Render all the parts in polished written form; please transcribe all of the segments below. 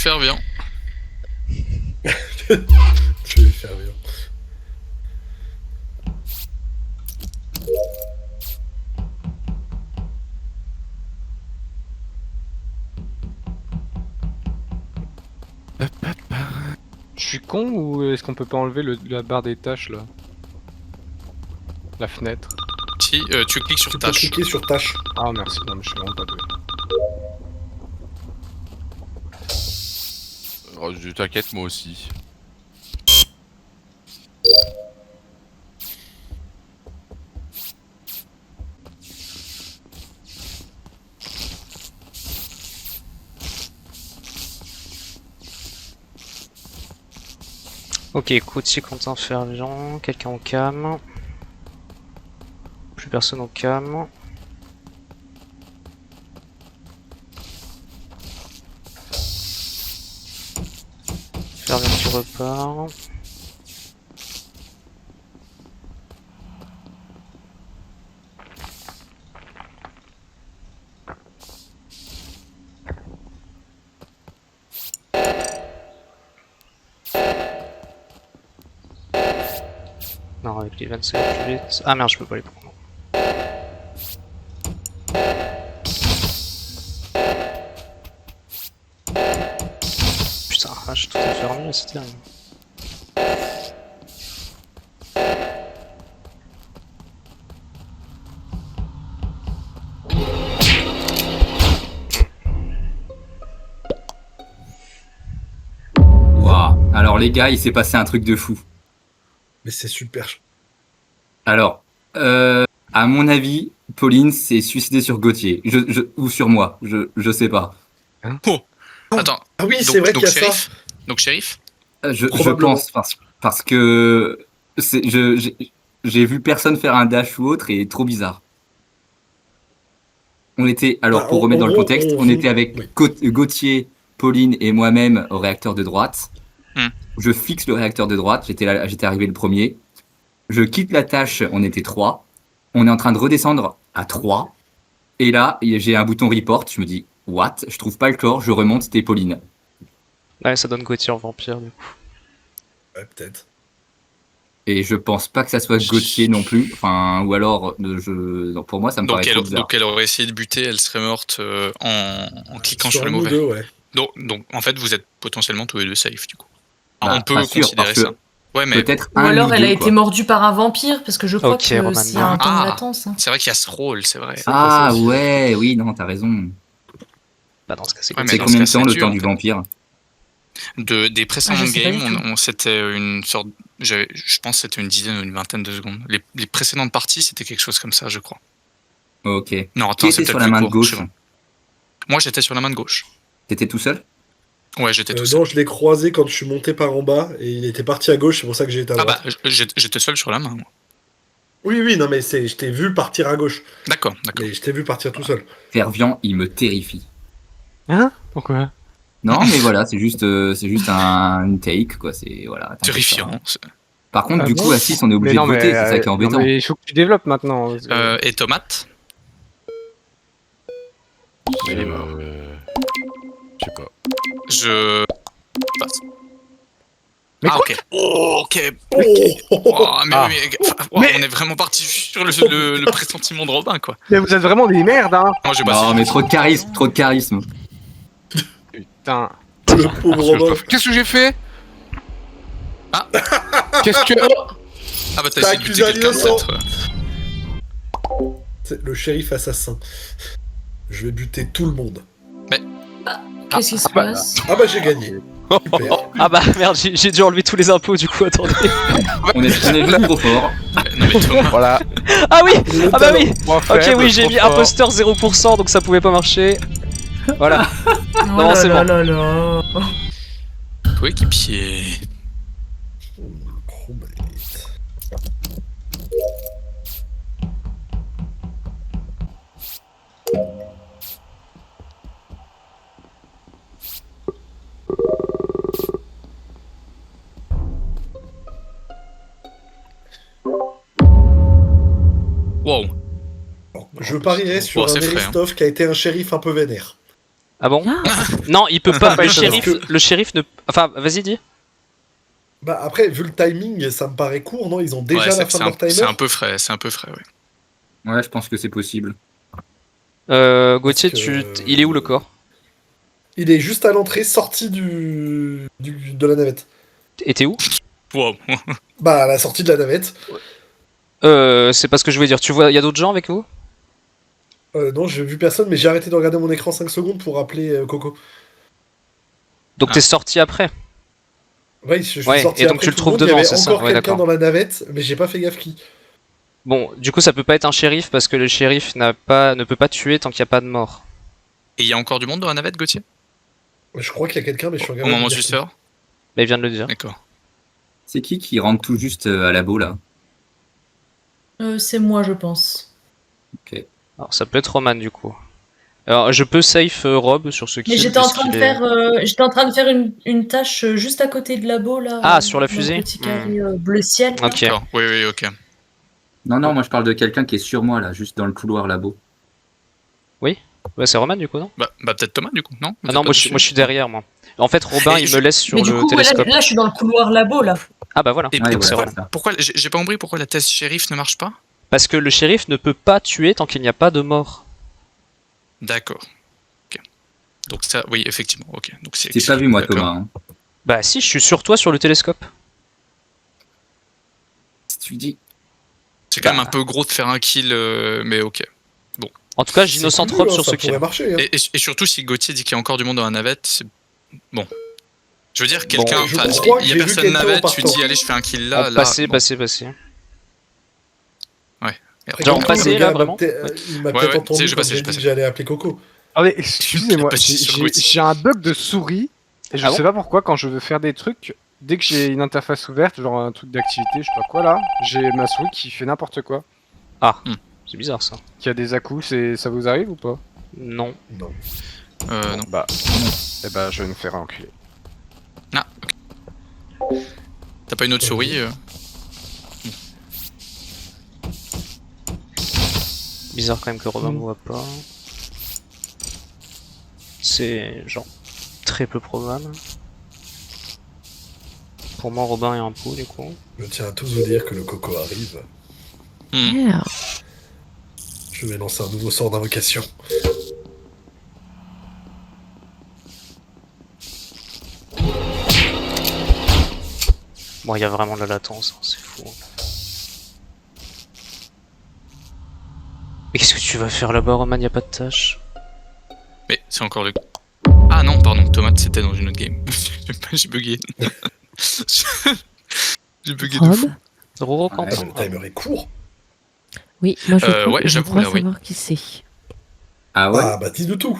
faire bien. Je vais faire bien. Je suis con ou est-ce qu'on peut pas enlever la barre des tâches là? La fenêtre. Si, tu cliques sur Tu peux tâche. cliquer sur tâche. Ah merci, non mais je suis vraiment pas doué. Oh, t'inquiète, moi aussi. Ok, Coutier, Quentin, Fervian, quelqu'un au cam. Plus personne au cam. Fervian qui repart. Non, avec les vannes ça va plus vite. Ah merde, je peux pas les prendre. Putain, j'ai tout enfermé là, c'est terrible. Waouh. Alors les gars, il s'est passé un truc de fou. Mais c'est super. Alors, à mon avis, Pauline s'est suicidée sur Gauthier. Ou sur moi, je sais pas. Oh, attends. Ah oui, Donc- c'est vrai donc qu'il y a ça. shérif. Donc shérif. Je Probablement. pense, parce que j'ai vu personne faire un dash ou autre et trop bizarre. On était, alors Bah, pour remettre en dans le gros, contexte, on on était avec oui. Gauthier, Pauline et moi-même au réacteur de droite. Hmm. Je fixe le réacteur de droite, j'étais arrivé le premier. Je quitte la tâche, on était 3. On est en train de redescendre à 3. Et là, j'ai un bouton report, je me dis, what? Je trouve pas le corps, je remonte, c'était Pauline. Ouais, ça donne Gauthier en vampire du coup. Ouais, peut-être. Et je pense pas que ça soit Gauthier non plus. Enfin, ou alors, donc pour moi, ça me paraît trop bizarre. Donc elle aurait essayé de buter, elle serait morte en cliquant sur le un ou mauvais. deux, ouais. Donc en fait vous êtes potentiellement tous les deux safe du coup. Bah, On peut pas sûr, considérer parce que ça. Ouais mais peut-être Ou un alors ou elle a deux, été quoi. mordue par un vampire, parce que je crois Ok, que Roman. s'il y a un temps de Ah. latence. Hein. c'est vrai qu'il y a ce rôle, c'est vrai. Ah Ça aussi. ouais, oui, non, t'as raison. Bah dans ce cas c'est Ouais, mais C'est dans Gauthier. combien de ce cas, temps c'est le dur, temps en du fait. vampire? Des précédents je sais pas games, du tout. c'était une sorte, je pense que c'était une dizaine ou une vingtaine de secondes. Les précédentes parties, c'était quelque chose comme ça, je crois. Ok. Non, Qui attends, était c'est sur peut-être la plus main de court. gauche? je sais pas. Moi, j'étais sur la main de gauche. T'étais tout seul? Ouais, j'étais tout seul. Non, je l'ai croisé quand je suis monté par en bas et il était parti à gauche, c'est pour ça que j'ai été à Ah droite. bah, j'étais seul sur la main. Moi. Oui, non, mais je t'ai vu partir à gauche. D'accord. Mais je t'ai vu partir tout seul. Fervian, il me terrifie. Hein? Pourquoi? Non, mais voilà, c'est juste une take, quoi. C'est voilà. t'inquiète Terrifiant. pas. Par contre, Ah du bon coup, à 6, on est obligé de voter, c'est ça qui est embêtant. Non, mais il faut que tu développes maintenant. Et tomate. Il est mort. Je sais pas. Je passe. Mais ah quoi? ok. Oh, ok. Oh Oh, mais, Ah. on est vraiment parti sur le pressentiment de Robin, quoi. Mais vous êtes vraiment des merdes, hein! Moi, j'ai passé. Non, mais trop de charisme, trop de charisme. Putain. Le pauvre Romain. Qu'est-ce que j'ai fait? Ah. Qu'est-ce que... Ah bah t'as T'as essayé de accusé buter un quelqu'un innocent. peut-être. C'est le shérif assassin. Je vais buter tout le monde. Qu'est-ce qui se passe? Ah bah j'ai gagné. Super. Ah bah merde, j'ai dû enlever tous les impôts du coup, attendez. On est juste trop fort. Non mais Thomas. Voilà. Ah oui! Le Ah bah talent. oui! Point Ok, faible, oui, j'ai trop mis fort. imposteur 0%, donc ça pouvait pas marcher. Voilà. Oh Non, là c'est là bon. là là. Coéquipier. Wow. Je parierais sur Oh, un c'est frais, Eristov qui a été un shérif un peu vénère. Ah bon? Ah, Non, il peut pas. Parce que- Le shérif ne. Enfin, vas-y, dis. Bah après, vu le timing, ça me paraît court, non? Ils ont déjà Ouais, la c'est fin de leur timer. c'est un peu frais, ouais. Ouais, je pense que c'est possible. Gauthier, Parce que- il est où le corps? Il est juste à l'entrée, sorti de la navette. Et t'es où? Wow. Bah, à la sortie de la navette. C'est pas ce que je voulais dire. Tu vois, il y a d'autres gens avec vous? Non, j'ai vu personne, mais j'ai arrêté de regarder mon écran 5 secondes pour appeler Coco. Donc Ah. t'es sorti après? Ouais, je suis Ouais, sorti et donc après tu le tout trouves monde, il y devant, avait c'est ça? encore Ouais, quelqu'un d'accord. dans la navette, mais j'ai pas fait gaffe qui. Bon, du coup, ça peut pas être un shérif parce que le shérif ne peut pas tuer tant qu'il n'y a pas de mort. Et il y a encore du monde dans la navette, Gauthier? Je crois qu'il y a quelqu'un, mais je suis Au regardé. moment où tu sors? Mais il vient de le dire. D'accord. C'est qui rentre tout juste à labo là? c'est moi, je pense. Alors ça peut être Roman du coup. Alors je peux safe Rob sur ce qui Mais j'étais en train de faire une tâche juste à côté de labo là. Ah, sur la dans le fusée. petit carré bleu ciel. là. Ok. D'accord. Oui, oui, ok. Non, moi je parle de quelqu'un qui est sur moi là, juste dans le couloir labo. Ouais, c'est Roman du coup, non? Bah peut-être Thomas, du coup, non? Ah non, moi je suis derrière moi. En fait, Robin Et il je- me laisse sur Mais du le coup, ouais, télescope. là, je suis dans le couloir labo là. Ah bah voilà. Et Ouais, Donc c'est voilà, Roman. c'est ça. pourquoi, j'ai pas compris pourquoi la thèse shérif ne marche pas? Parce que le shérif ne peut pas tuer tant qu'il n'y a pas de mort. D'accord. Ok. Donc ça, oui, effectivement, ok. Donc Je t'ai pas vu moi d'accord. Thomas. Hein. Bah si, je suis sur toi sur le télescope. Si tu dis. C'est quand même un peu gros de faire un kill, mais ok. En tout cas, C'est j'innocente cool, Rob hein, sur ça ce pourrait kill. marcher. Hein. Et surtout si Gauthier dit qu'il y a encore du monde dans la navette, c'est... Bon. Je veux dire, quelqu'un... je enfin, crois il y a que j'ai vu personne dans la quelqu'un en navette, tu partant. dis allez, je fais un kill là, là... Passé, bon. passé. Après, Genre, Coco, passer, le là, gars vraiment il m'a Ouais, peut-être ouais, entendu je quand passais, j'ai je dit passais. que j'allais appeler Coco. Attendez, excusez-moi, Pas sur Gauthier. j'ai un bug de souris et je Ah bon sais pas pourquoi quand je veux faire des trucs, dès que j'ai une interface ouverte, genre un truc d'activité, je sais pas quoi là, j'ai ma souris qui fait n'importe quoi, C'est bizarre ça. qui a des à-coups, ça vous arrive ou pas? Non. Non. Non. Bah, eh bah je vais me faire enculer. Ah, ok. T'as pas une autre souris Bizarre quand même que Robin me voit pas. C'est genre très peu probable. Pour moi, Robin est un pot du coup. Je tiens à tous vous dire que le Coco arrive. Merde. Je vais lancer un nouveau sort d'invocation. Bon, il y a vraiment de la latence, hein, c'est fou. Mais qu'est-ce que tu vas faire là-bas, Roman? Y a pas de tâche. Mais c'est encore le... Ah non, pardon, Tomate, c'était dans une autre game. J'ai bugué. J'ai bugué de fou. Rob? Roro, quand Ouais, le timer est court. Oui, moi je crois, ouais, je j'avoue, crois là, oui. savoir qui c'est. Ah ouais. Ah bah dis de tout.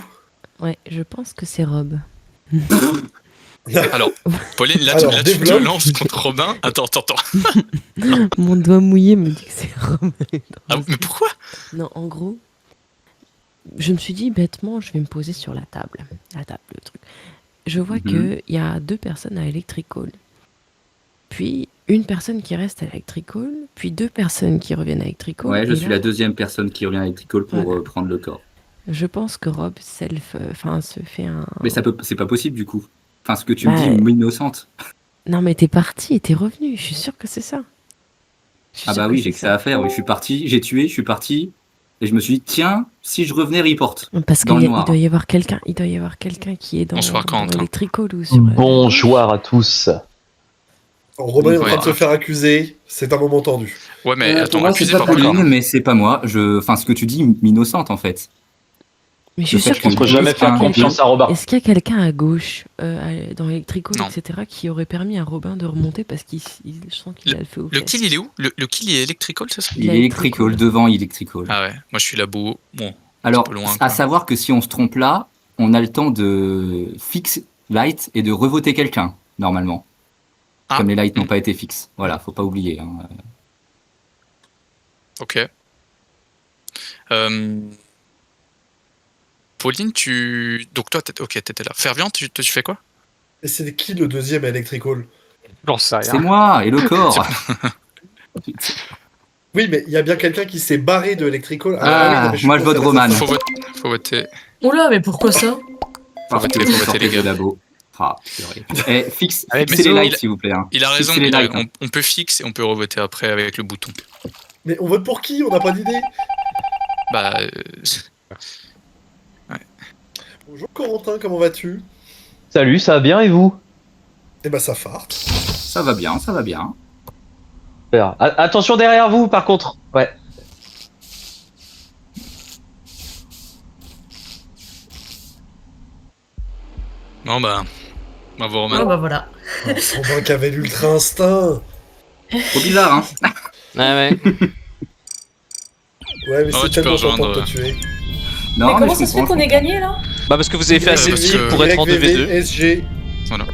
Ouais, je pense que c'est Rob. Alors, Pauline, là, Alors, tu te développe. lances contre Robin. Attends. Mon doigt mouillé me dit que c'est Rob. Ah, mais pourquoi? Non, en gros, je me suis dit bêtement, je vais me poser sur la table. La table, le truc. Je vois qu'il y a 2 personnes à Electrical. Puis une personne qui reste à Electrical. Puis 2 personnes qui reviennent à Electrical. Ouais, je et suis là, la deuxième personne qui revient avec Tricol pour Ouais. prendre le corps. Je pense que Rob se fait un. Mais c'est pas possible du coup. Enfin, ce que tu Bah, me dis, innocente. Non, mais t'es parti et t'es revenu. Je suis sûre que c'est ça. Je suis Ah sûre bah que oui, c'est j'ai que ça à faire. Oui, je suis parti, j'ai tué, je suis parti. Et je me suis dit, tiens, si je revenais, report. Parce Dans qu'il le noir. doit y avoir quelqu'un. Il doit y avoir quelqu'un qui est dans, On se voit quand, dans hein. Electrical ou sur. Bonjour à tous. Romain est en train de Ouais. se faire accuser. C'est un moment tendu. Ouais, mais Pour attends, moi, accusé c'est pas par quoi? Pauline, mais c'est pas moi. Enfin, ce que tu dis m'innocente en fait. Mais je suis Le fait sûre que- On peut jamais faire confiance à Robin. Est-ce qu'il y a quelqu'un à gauche, dans Electrical, Non. etc., qui aurait permis à Robin de remonter parce qu'il je sens qu'il a le feu au Le fesses. kill, il est où? Le kill, il est electrical, c'est ça? Il Il a est Electrical. Electrical, devant Electrical. Ah ouais, moi je suis labo. Bon, Alors, peu loin, à quoi. savoir que si on se trompe là, on a le temps de fixe light et de revoter quelqu'un, normalement. Ah. Comme les lights n'ont pas été fixes. Voilà, faut pas oublier. Hein. ok. Pauline, donc toi, t'étais là. Ferviant, tu fais quoi? Et c'est qui le deuxième à Electrical? J'en sais rien. C'est moi et le corps. Oui, mais il y a bien quelqu'un qui s'est barré de Electrical. Ah, oui, non, mais moi, je vote concerné, Roman. ça, Faut voter. Oula, mais pourquoi ça? Parce que voter, vous faut voter, sortez les de gars. labo. Ah, purée. Fixez Allez, les bisous. lights, s'il vous plaît. Hein. Il a raison, Fixez les lights, hein. on peut fixer et on peut revoter après avec le bouton. Mais on vote pour qui? On n'a pas d'idée. Bah, Bonjour Corentin, comment vas-tu? Salut, ça va bien et vous? Eh ben ça farte. Ça va bien, ça va bien. Super. Attention derrière vous, par contre. Ouais. non, bah, bravo Oh, Romain. bah voilà. Romain qui avait l'ultra instinct. Trop bizarre, hein. Ouais, ouais. Ouais, mais Ah ouais, c'est tu peux tellement tentant rejoindre, de te tuer. Non, mais comment je ça se fait comprends, qu'on ait gagné là? Bah parce que vous avez fait assez de parce kills que- pour être en 2v2. SG. Voilà.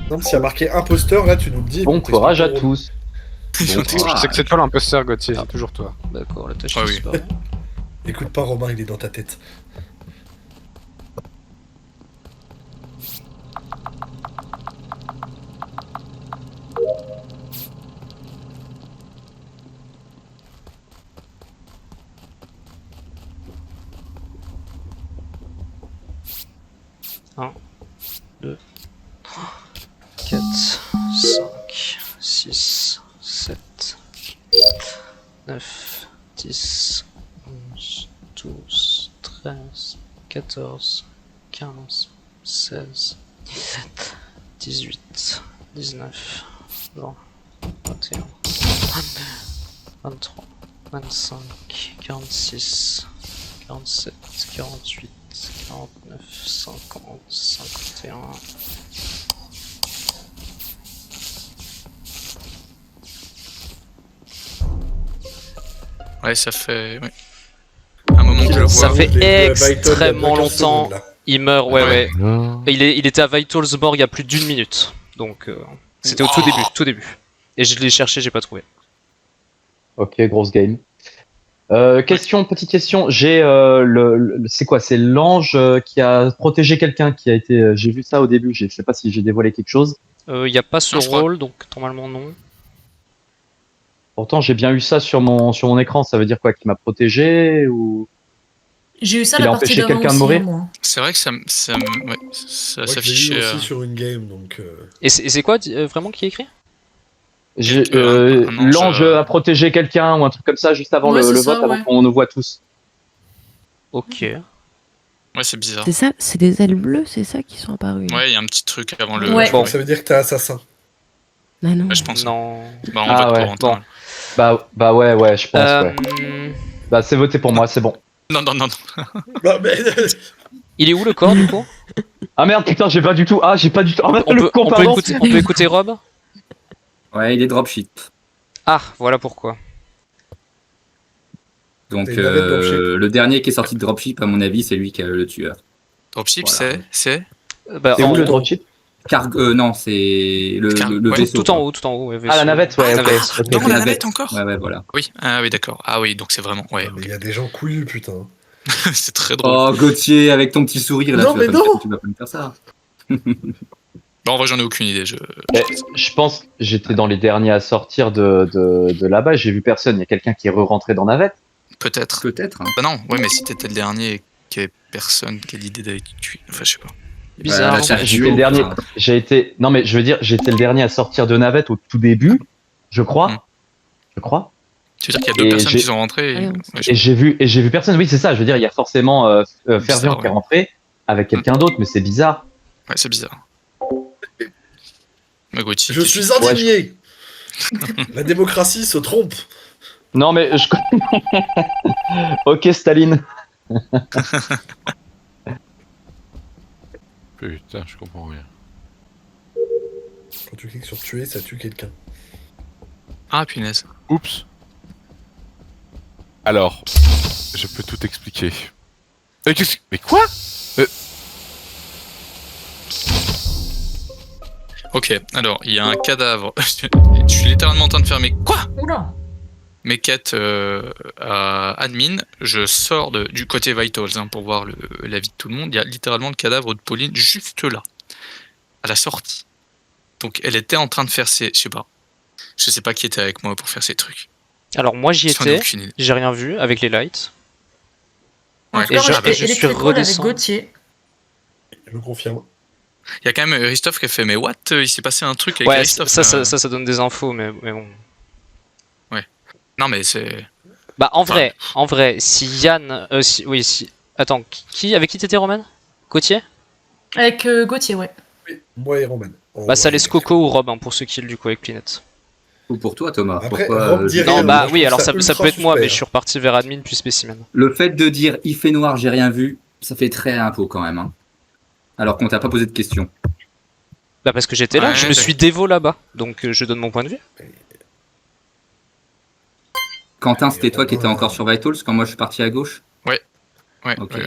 Non, s'il y a marqué imposteur, là, tu nous le dis. Bon on courage à t'explique. tous. Bon, Ah, Je sais que c'est toi l'imposteur, Gauthier, c'est toujours toi. D'accord, la tâche Ah est oui. disparue. Écoute pas Romain, il est dans ta tête. Un, 2, 4, 5, 6, 7, 9, 10, 11, 12, 13, 14, 15, 16, 17, 18, 19, 20, 21, 22, 23, 25, 46, 47, 48, 49, 50, 51. Ouais, ça fait ouais. Un moment que je le vois. Ça fait Je l'ai vu à Vital, extrêmement il y a 15 longtemps. secondes, là. Il meurt, ouais, Ouais. ouais. Il était à Vitals mort il y a plus d'une minute. Donc, c'était au tout début, tout début. Et je l'ai cherché, j'ai pas trouvé. Ok, grosse game. Petite question. J'ai c'est quoi? C'est l'ange qui a protégé quelqu'un qui a été. J'ai vu ça au début. Je sais pas si j'ai dévoilé quelque chose. Il n'y a pas ce Non, je crois. rôle, donc normalement non. Pourtant, j'ai bien eu ça sur mon écran. Ça veut dire quoi? Qu'il m'a protégé ou? J'ai eu ça Il la a partie empêché d'avant quelqu'un de aussi, mourir moi. C'est vrai que ça Ouais, je l'ai vu s'affichait. aussi sur une game, donc... Et c'est quoi vraiment qui est écrit? Un ange, L'ange a protégé quelqu'un ou un truc comme ça juste avant Ouais, le c'est ça, vote, avant ouais. qu'on nous voit tous. Ok. Ouais, c'est bizarre. C'est ça, c'est des ailes bleues, c'est ça qui sont apparues. Ouais, il y a un petit truc avant le. Ouais. Bon. Ça veut dire que t'es assassin. Ah non. Ouais, je pense. Non. Bah, on Ah vote ouais, pour Antoine. Bah ouais, je pense. Ouais. Euh, Bah c'est voté pour moi, c'est bon. Non. Bah, mais... Il est où le corps du coup? Ah merde, putain, j'ai pas du tout. Ah, j'ai pas du tout. Ah, on, le peut, con, on, peut pardon. écouter, on peut écouter Rob? Ouais, il est dropship. Ah, voilà pourquoi. Donc, Et il avait dropship. le dernier qui est sorti de dropship, à mon avis, c'est lui qui est le tueur. Dropship, Voilà. c'est. Bah, C'est où en- le dropship? Non, c'est le Ouais, vaisseau. tout en haut, ouais, Ah, la navette, ouais, La ok. navette. Ok, Dans ok. la navette encore. Ouais, voilà. Oui, d'accord. Ah oui, donc c'est vraiment. Ouais, Mais il y a des gens couillus, putain. c'est très drôle. Oh, Gauthier, avec ton petit sourire, là, Non, mais non. tu vas pas me faire ça. Bon, en vrai, j'en ai aucune idée. Je pense que j'étais dans les derniers à sortir de là-bas. J'ai vu personne. Il y a quelqu'un qui est re-rentré dans navette. Peut-être. Peut-être. Hein. Bah non, ouais, mais si t'étais le dernier et qu'il y avait personne qui a l'idée d'aller te tuer. Enfin, je sais pas. Bizarre. Bah, ça- J'étais le dernier. Non, mais je veux dire, j'étais le dernier à sortir de navette au tout début, je crois. Mm. Je crois. Tu veux dire qu'il y a deux Et personnes j'ai- qui sont rentrées Allez, on ouais, Et j'ai vu personne. Oui, c'est ça. Je veux dire, il y a forcément Fervian ouais. qui est rentré avec quelqu'un d'autre, mais c'est bizarre. Ouais, c'est bizarre. Mais Gauthier, Je suis indigné. La démocratie se trompe. Non, mais je. Ok, Staline. Putain, je comprends rien. Quand tu cliques sur tuer, ça tue quelqu'un. Ah, punaise. Oups. Alors, je peux tout expliquer. Mais quoi? Ok, alors, il y a un cadavre. Je suis littéralement en train de faire mes. Quoi? Oula. Mes quêtes à admin. Je sors du côté Vitals pour voir la vie de tout le monde. Il y a littéralement le cadavre de Pauline juste là, à la sortie. Donc, elle était en train de faire ses. Je sais pas qui était avec moi pour faire ces trucs. Alors moi j'y J'en ai étais, aucune idée. j'ai rien vu avec les lights. En Ouais. tout cas, Et moi, je j'étais suis électrical avec redescendu. Gauthier. Je confirme. Il y a quand même Christophe qui a fait mais what, il s'est passé un truc avec Ouais, Christophe. ça donne des infos, mais bon. Non mais c'est. Bah en vrai, si Yann, si. Attends, avec qui t'étais Roman? Gauthier? Avec Gauthier, ouais. Oui, moi et Roman. Bah ça laisse Coco ou Rob hein, pour ceux qui du coup avec Plinette. Ou pour toi, Thomas. Après, Pourquoi, Rob dit Non rien, bah je oui, trouve alors ça ultra peut être moi, mais suspect, je suis reparti vers admin puis spécimen. Le fait de dire il fait noir, j'ai rien vu, ça fait très impôt quand même. Hein. Alors qu'on t'a pas posé de questions. Bah parce que j'étais là, Ouais, je me suis dévo là-bas, donc je donne mon point de vue. Quentin, c'était toi qui Romain, étais encore sur Vitals quand moi je suis parti à gauche? Ouais, Ok. ouais.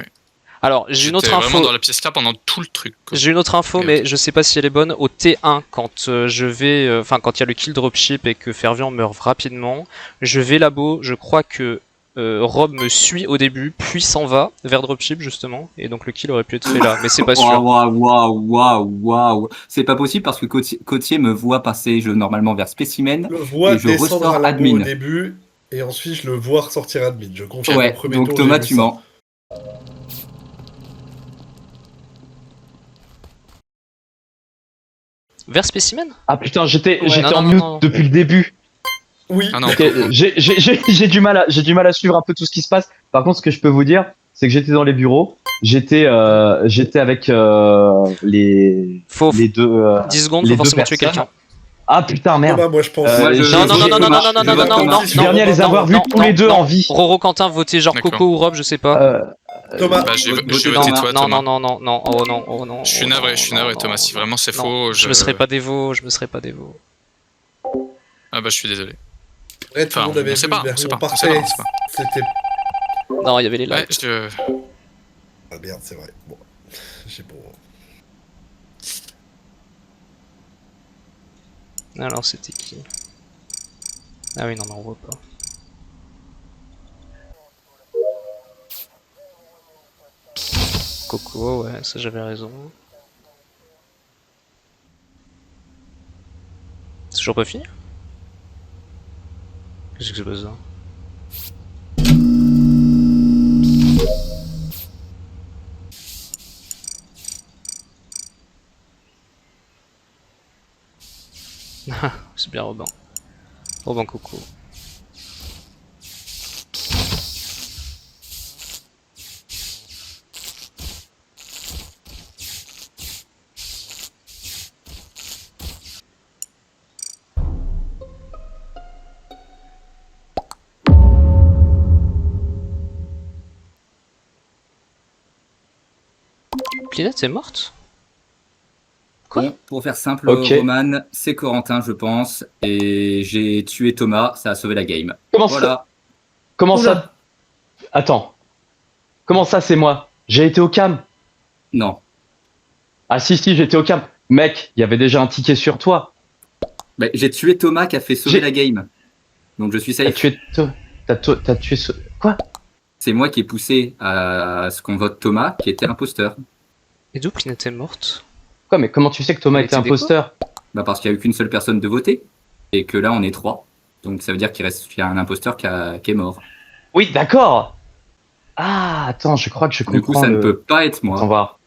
Alors j'ai une autre J'étais vraiment info. dans la pièce là pendant tout le truc. quoi. J'ai une autre info, Ok, mais ok. je sais pas si elle est bonne. Au T1, quand je vais, quand il y a le kill dropship et que Fervian meurt rapidement, je vais labo. Je crois que Rob me suit au début, puis s'en va vers dropship justement, et donc le kill aurait pu être fait là, mais c'est pas sûr. Waouh. C'est pas possible parce que Cotier me voit passer normalement vers Spécimen. Je le vois Et je descendre ressors à labo admin. au début, et ensuite je le vois ressortir admin. Je confirme Ouais, au premier donc tour, Thomas, j'ai vu tu ça. mens. Vers spécimen? Ah putain, j'étais Ouais, non, en non, mute non. depuis le début. Oui, Ah non. Ok, j'ai du mal à suivre un peu tout ce qui se passe. Par contre, ce que je peux vous dire, c'est que j'étais dans les bureaux. J'étais avec les Faut deux 10 secondes, les faut deux forcément tuer personnes. quelqu'un. Ah putain, merde. Thomas, moi je pense. Moi, je- Non, non, non, non, non, non, non, non, non, non, Je dernier à les avoir vus tous les deux en vie. Roro Quentin, votez genre D'accord. Coco ou Rob, je sais pas. Thomas, Bah, j'ai Vote- voté vote- toi, non, Thomas. non, oh non, oh non. Je suis oh navré, non, je suis non, navré, non, Thomas. Si vraiment c'est non, faux, je me serais pas dévo, je me serais pas dévo. Ah bah je suis désolé. après, tout le Enfin, monde avait on sait vu pas, le on sait version pas, on sait parfait. pas, on sait pas. C'était. Non, il y avait les Ouais, lights. Ah merde, c'est vrai. Bon, j'ai pour. Alors c'était qui? Ah oui, non, mais on voit pas. Coco, ouais, ça j'avais raison. C'est toujours pas fini? Qu'est-ce que c'est besoin? C'est bien Robin. Robin Coco. Plinette est morte? Quoi? Bon, pour faire simple, Ok. Roman, c'est Corentin, je pense, et j'ai tué Thomas, ça a sauvé la game. Comment Voilà. ça Attends. Comment ça, c'est moi? J'ai été au cam. Non. Ah si, j'étais au cam. Mec, il y avait déjà un ticket sur toi. Bah, j'ai tué Thomas qui a fait sauver J'ai- la game. Donc je suis T'as safe. tué... T'as tué... Quoi? C'est moi qui ai poussé à ce qu'on vote Thomas, qui était imposteur. Et d'où Plinette est morte? Quoi, mais comment tu sais que Thomas Elle était était déco. imposteur? Bah parce qu'il n'y a eu qu'une seule personne de voter, et que là on est 3. Donc ça veut dire qu'il y a un imposteur qui est mort. Oui, d'accord. Ah, attends, je crois que je comprends Du coup ça ne peut pas être Attends moi. voir.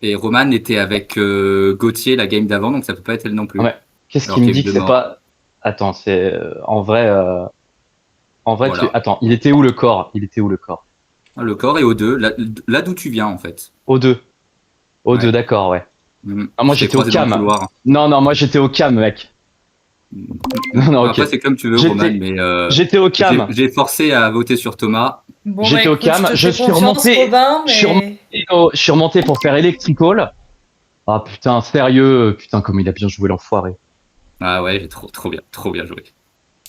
Et Roman était avec Gauthier la game d'avant, donc ça peut pas être elle non plus. Ouais. Qu'est-ce Alors qui me qu'il y a dit eu que deux c'est pas... Attends, c'est... en vrai... Voilà. Attends, il était où le corps? Le corps est au 2, là d'où tu viens en fait. Au 2. Au Ouais. 2, d'accord, ouais. Mm. Ah, moi Je t'ai j'étais au croisé dans le cam. couloir. Non, moi j'étais au cam, mec. Non, ok. Après c'est comme tu veux J'étais- Roman, mais J'étais au cam. j'ai forcé à voter sur Thomas. Bon, J'étais au écoute, cam, te je fais suis confiance, remonté- Robin, je suis mais... Je suis remonté pour faire Electrical. Ah putain, sérieux. Putain, comme il a bien joué l'enfoiré. De Ah ouais, j'ai trop bien joué.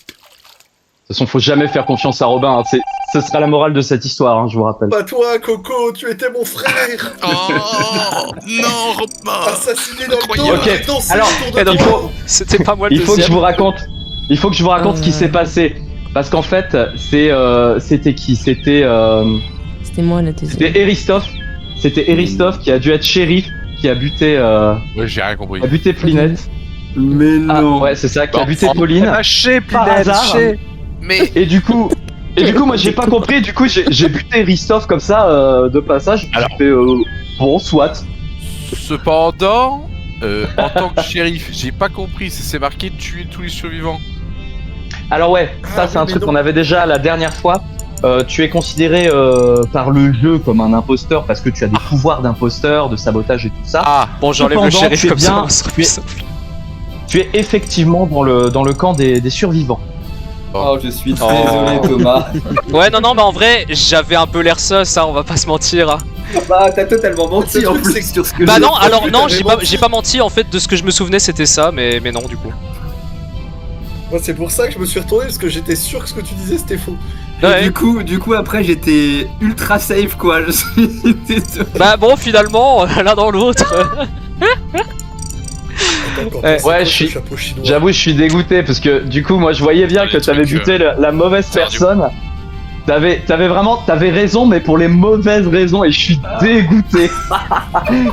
toute façon, faut jamais faire confiance à Robin. Hein. Ce sera la morale de cette histoire, hein, je vous rappelle. Pas toi, Coco, tu étais mon frère. Oh non, Romain. Assassiné dans le Incroyable. dos, Ok, dansé alors, autour de Et donc, toi. c'était pas moi le Il faut que je deuxième. vous raconte. Ce qui s'est passé. Parce qu'en fait, c'était qui? C'était C'était moi la deuxième. C'était Eristoff. C'était Eristoff qui a dû être shérif, qui a buté Ouais, j'ai rien compris. Plinette. Mais Ah non. ouais, c'est ça, qui a Bon, buté Pauline. Lâchez, Par Pinette, hasard. lâchez. Mais Et du coup, moi j'ai pas compris. Du coup, j'ai buté Eristoff comme ça de passage. Alors. J'ai fait bon, soit. Cependant, en tant que shérif, j'ai pas compris si c'est marqué de tuer tous les survivants. Alors ouais, ça c'est un truc qu'on avait déjà la dernière fois. Tu es considéré par le jeu comme un imposteur parce que tu as des pouvoirs d'imposteur, de sabotage et tout ça. Ah, Bon, j'enlève le Cependant, shérif tu es comme ça. bien- ça sera tu plus es- simple. Tu es effectivement dans le camp des survivants. Oh, je suis Oh. désolé, Thomas. Ouais, non, bah en vrai, j'avais un peu l'air sus, hein, on va pas se mentir. Hein. Bah, t'as totalement menti Le en truc, plus c'est que- sur ce que Bah j'ai non, fait. alors non, t'avais j'ai menti. pas menti, en fait, de ce que je me souvenais, c'était ça, mais non, du coup. Moi, c'est pour ça que je me suis retourné parce que j'étais sûr que ce que tu disais c'était faux. Et Ouais. du coup, après, j'étais ultra safe, quoi. Je suis désolé. Bah bon, finalement, l'un dans l'autre. Attends, quand Ouais, c'est quoi je ce suis- chapeau chinois J'avoue, je suis dégoûté parce que du coup, moi je voyais bien Les que t'avais trucs, buté la mauvaise faire du- personne. T'avais raison, mais pour les mauvaises raisons, et je suis dégoûté.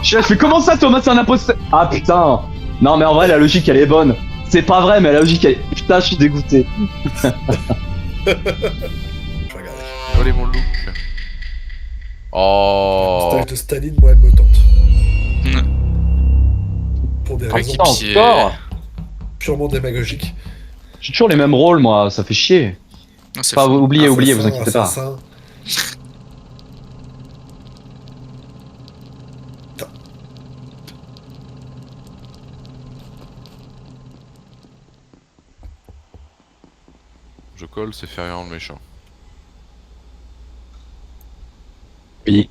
Je fais comment ça, Thomas, c'est un imposteur? Ah putain. Non, mais en vrai, la logique elle est bonne. C'est pas vrai, mais la logique elle est. Putain, je suis dégoûté. Je vais regarder. Volez mon look. Oh. Stage de Staline, moi, elle me tente. Pour des Ah, raisons putain, Équipier. encore. purement démagogiques. J'ai toujours les mêmes rôles, moi, ça fait chier. Non, c'est Enfin, faux. oubliez, vous Assassin, inquiétez pas. assassin. Je colle, c'est Ferian le méchant. Oui.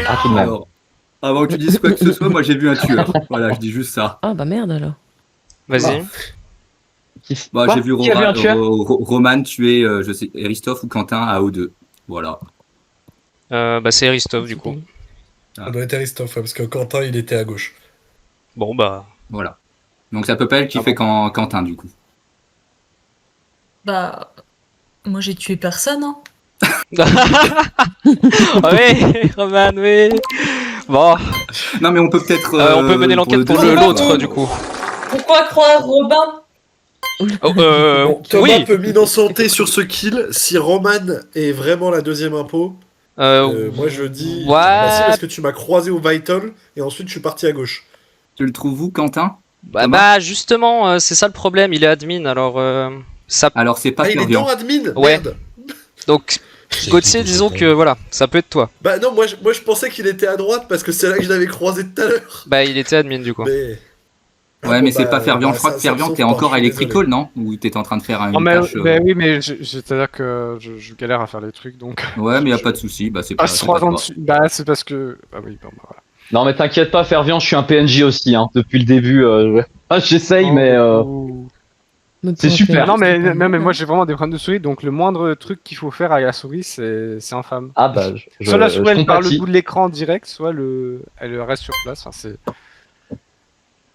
Ah, tout de même. Alors, avant que tu dises quoi que ce soit, moi j'ai vu un tueur. Voilà, je dis juste ça. Ah bah merde alors. Vas-y. Bah, Quoi j'ai vu Qui a vu un tueur Roman tuer, je sais, Christophe ou Quentin à O2. Voilà. Bah c'est Aristov, du coup. Ça doit être Aristoff, parce que Quentin, il était à gauche. Bon, bah... Voilà. Donc c'est à peu près elle qui Ah fait Quentin du coup. Bah, moi j'ai tué personne. Hein. oui, Roman, oui. Bon, Non mais on peut peut-être. on peut mener l'enquête pour deuxième l'autre, fois. du coup. Pourquoi croire Robin? Oh, Bon, Thomas oui. peut m'innocenter sur ce kill si Roman est vraiment la deuxième impôt. Moi je dis. ouais. Bah si, parce que tu m'as croisé au Vital et ensuite je suis parti à gauche. Tu le trouves où, Quentin? Bah, justement, c'est ça le problème, il est admin, alors ça... Alors c'est pas Ah, il est Fervian. dans admin. Ouais. Merde. Donc, Gauthier, disons que voilà, ça peut être toi. Bah non, moi je pensais qu'il était à droite parce que c'est là que je l'avais croisé tout à l'heure. Bah, il était admin, du coup. Mais. Ouais, mais c'est pas Fervian. Je crois que ça Fervian, me t'es sauve encore pas, à je suis désolé. Electrical, non? Ou t'étais en train de faire une Non, mais, tâche. oui, mais c'est-à-dire que je galère à faire les trucs, donc... Ouais, mais y a pas de souci. Bah c'est pas. Ah, c'est 3 pas ans toi. dessus. Bah, c'est parce que... Bah oui, bon, bah voilà. Non, mais t'inquiète pas, Fervian, je suis un PNJ aussi, hein. Depuis le début, j'essaye, mais Me C'est pour super. faire, Non, mais, c'est pas non, mais mal. moi j'ai vraiment des problèmes de souris, donc le moindre truc qu'il faut faire avec la souris, c'est infâme. Ah bah, Soit la souris elle part le compatis. bout de l'écran direct, soit elle reste sur place. Enfin, c'est...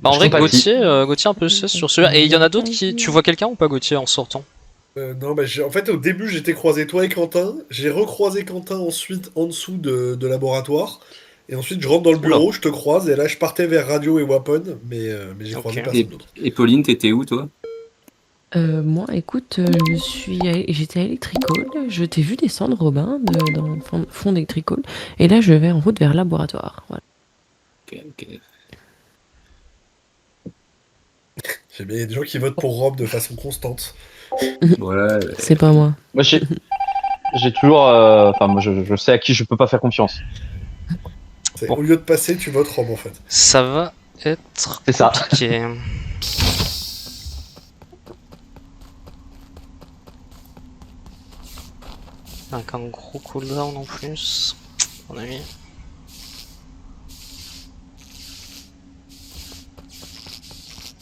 Bah, en Je vrai, compatis. Gauthier un peu cesse sur celui-là. Et il y en a d'autres qui... Tu vois quelqu'un ou pas, Gauthier, en sortant? Non, bah en fait au début j'étais croisé toi et Quentin. J'ai recroisé Quentin ensuite en dessous de laboratoire. Et ensuite je rentre dans le bureau, je te croise et là je partais vers radio et weapon, mais j'ai croisé Ok. personne d'autre. Et Pauline, t'étais où toi? Moi, écoute, j'étais à Electrical, je t'ai vu descendre, Robin, dans le fond d'Electrical, et là, je vais en route vers le laboratoire. Voilà. Ok. J'aime bien, il y a des gens qui votent pour Rob de façon constante. Ouais. C'est pas moi. Moi, j'ai toujours. Enfin, moi, je sais à qui je peux pas faire confiance. Bon. Au lieu de passer, tu votes Rob en fait. Ça va être C'est ça. compliqué. Avec un gros cooldown en plus. mon ami.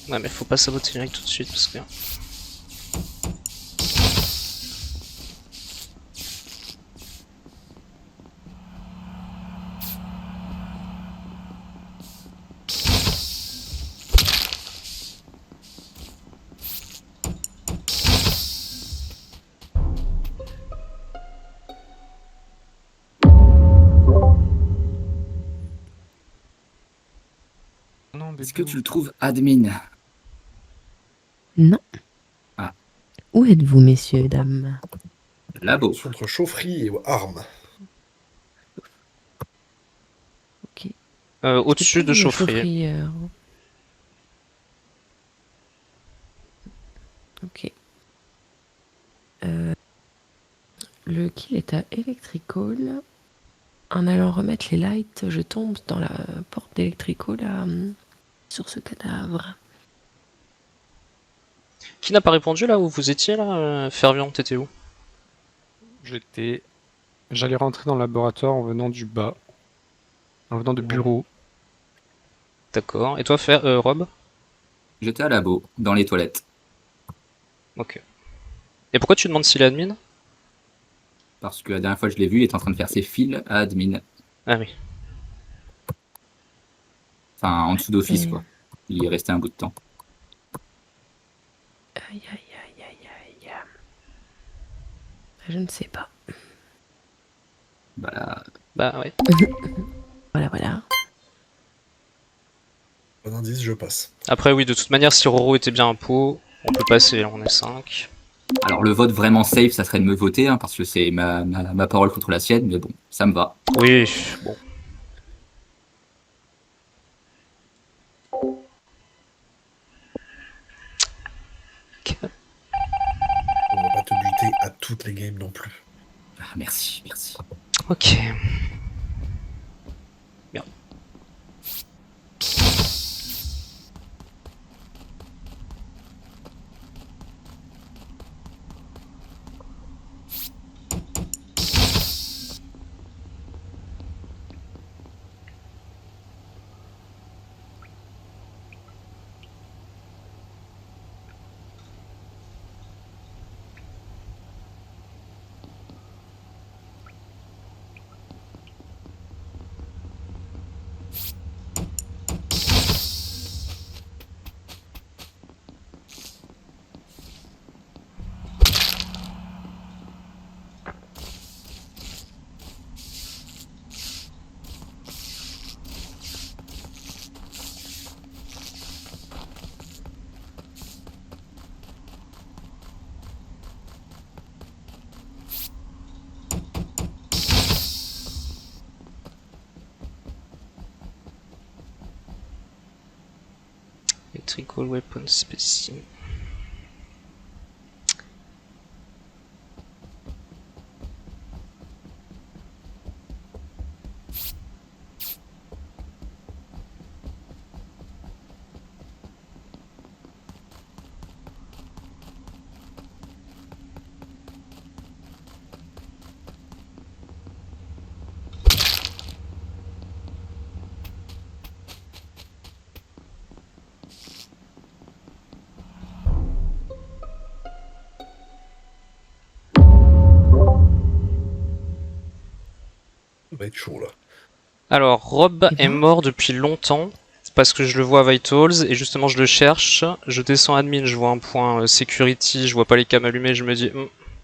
Ouais, mais faut pas saboter Eric tout de suite parce que. Non, Est-ce que tu le trouves admin? Non. Ah. Où êtes-vous, messieurs, dames? Labo. Entre chaufferie et armes. Ok. Au-dessus de La chaufferie. Ok. Le kill est à Electrical. En allant remettre les lights, je tombe dans la porte d'Electrical sur ce cadavre. Qui n'a pas répondu là où vous étiez là Fervion, t'étais où? J'allais rentrer dans le laboratoire en venant du bas. En venant de bureau. D'accord. Et toi, Rob? J'étais à labo, dans les toilettes. Ok. Et pourquoi tu demandes s'il est admin? Parce que la dernière fois que je l'ai vu, il était en train de faire ses fils à admin. Ah oui. Enfin, en dessous d'office, Et- quoi. Il est resté un bout de temps. Aïe, aïe, aïe, aïe, aïe. Je ne sais pas. Bah, Bah ouais. Voilà, voilà. Bon indice, je passe. Après oui, de toute manière, si Roro était bien un pot, on peut passer, là, on est 5. alors le vote vraiment safe, ça serait de me voter, hein, parce que c'est ma parole contre la sienne, mais bon, ça me va. Oui, bon. On va pas te buter à toutes les games non plus. Ah, merci, merci. Ok. Bien. Electrical Weapon Spacing. Ça va être chaud là. Alors, Rob Eh est ben. mort depuis longtemps, parce que je le vois à Vitals, et justement je le cherche, je descends admin, je vois un point security, je vois pas les cams allumées, je me dis,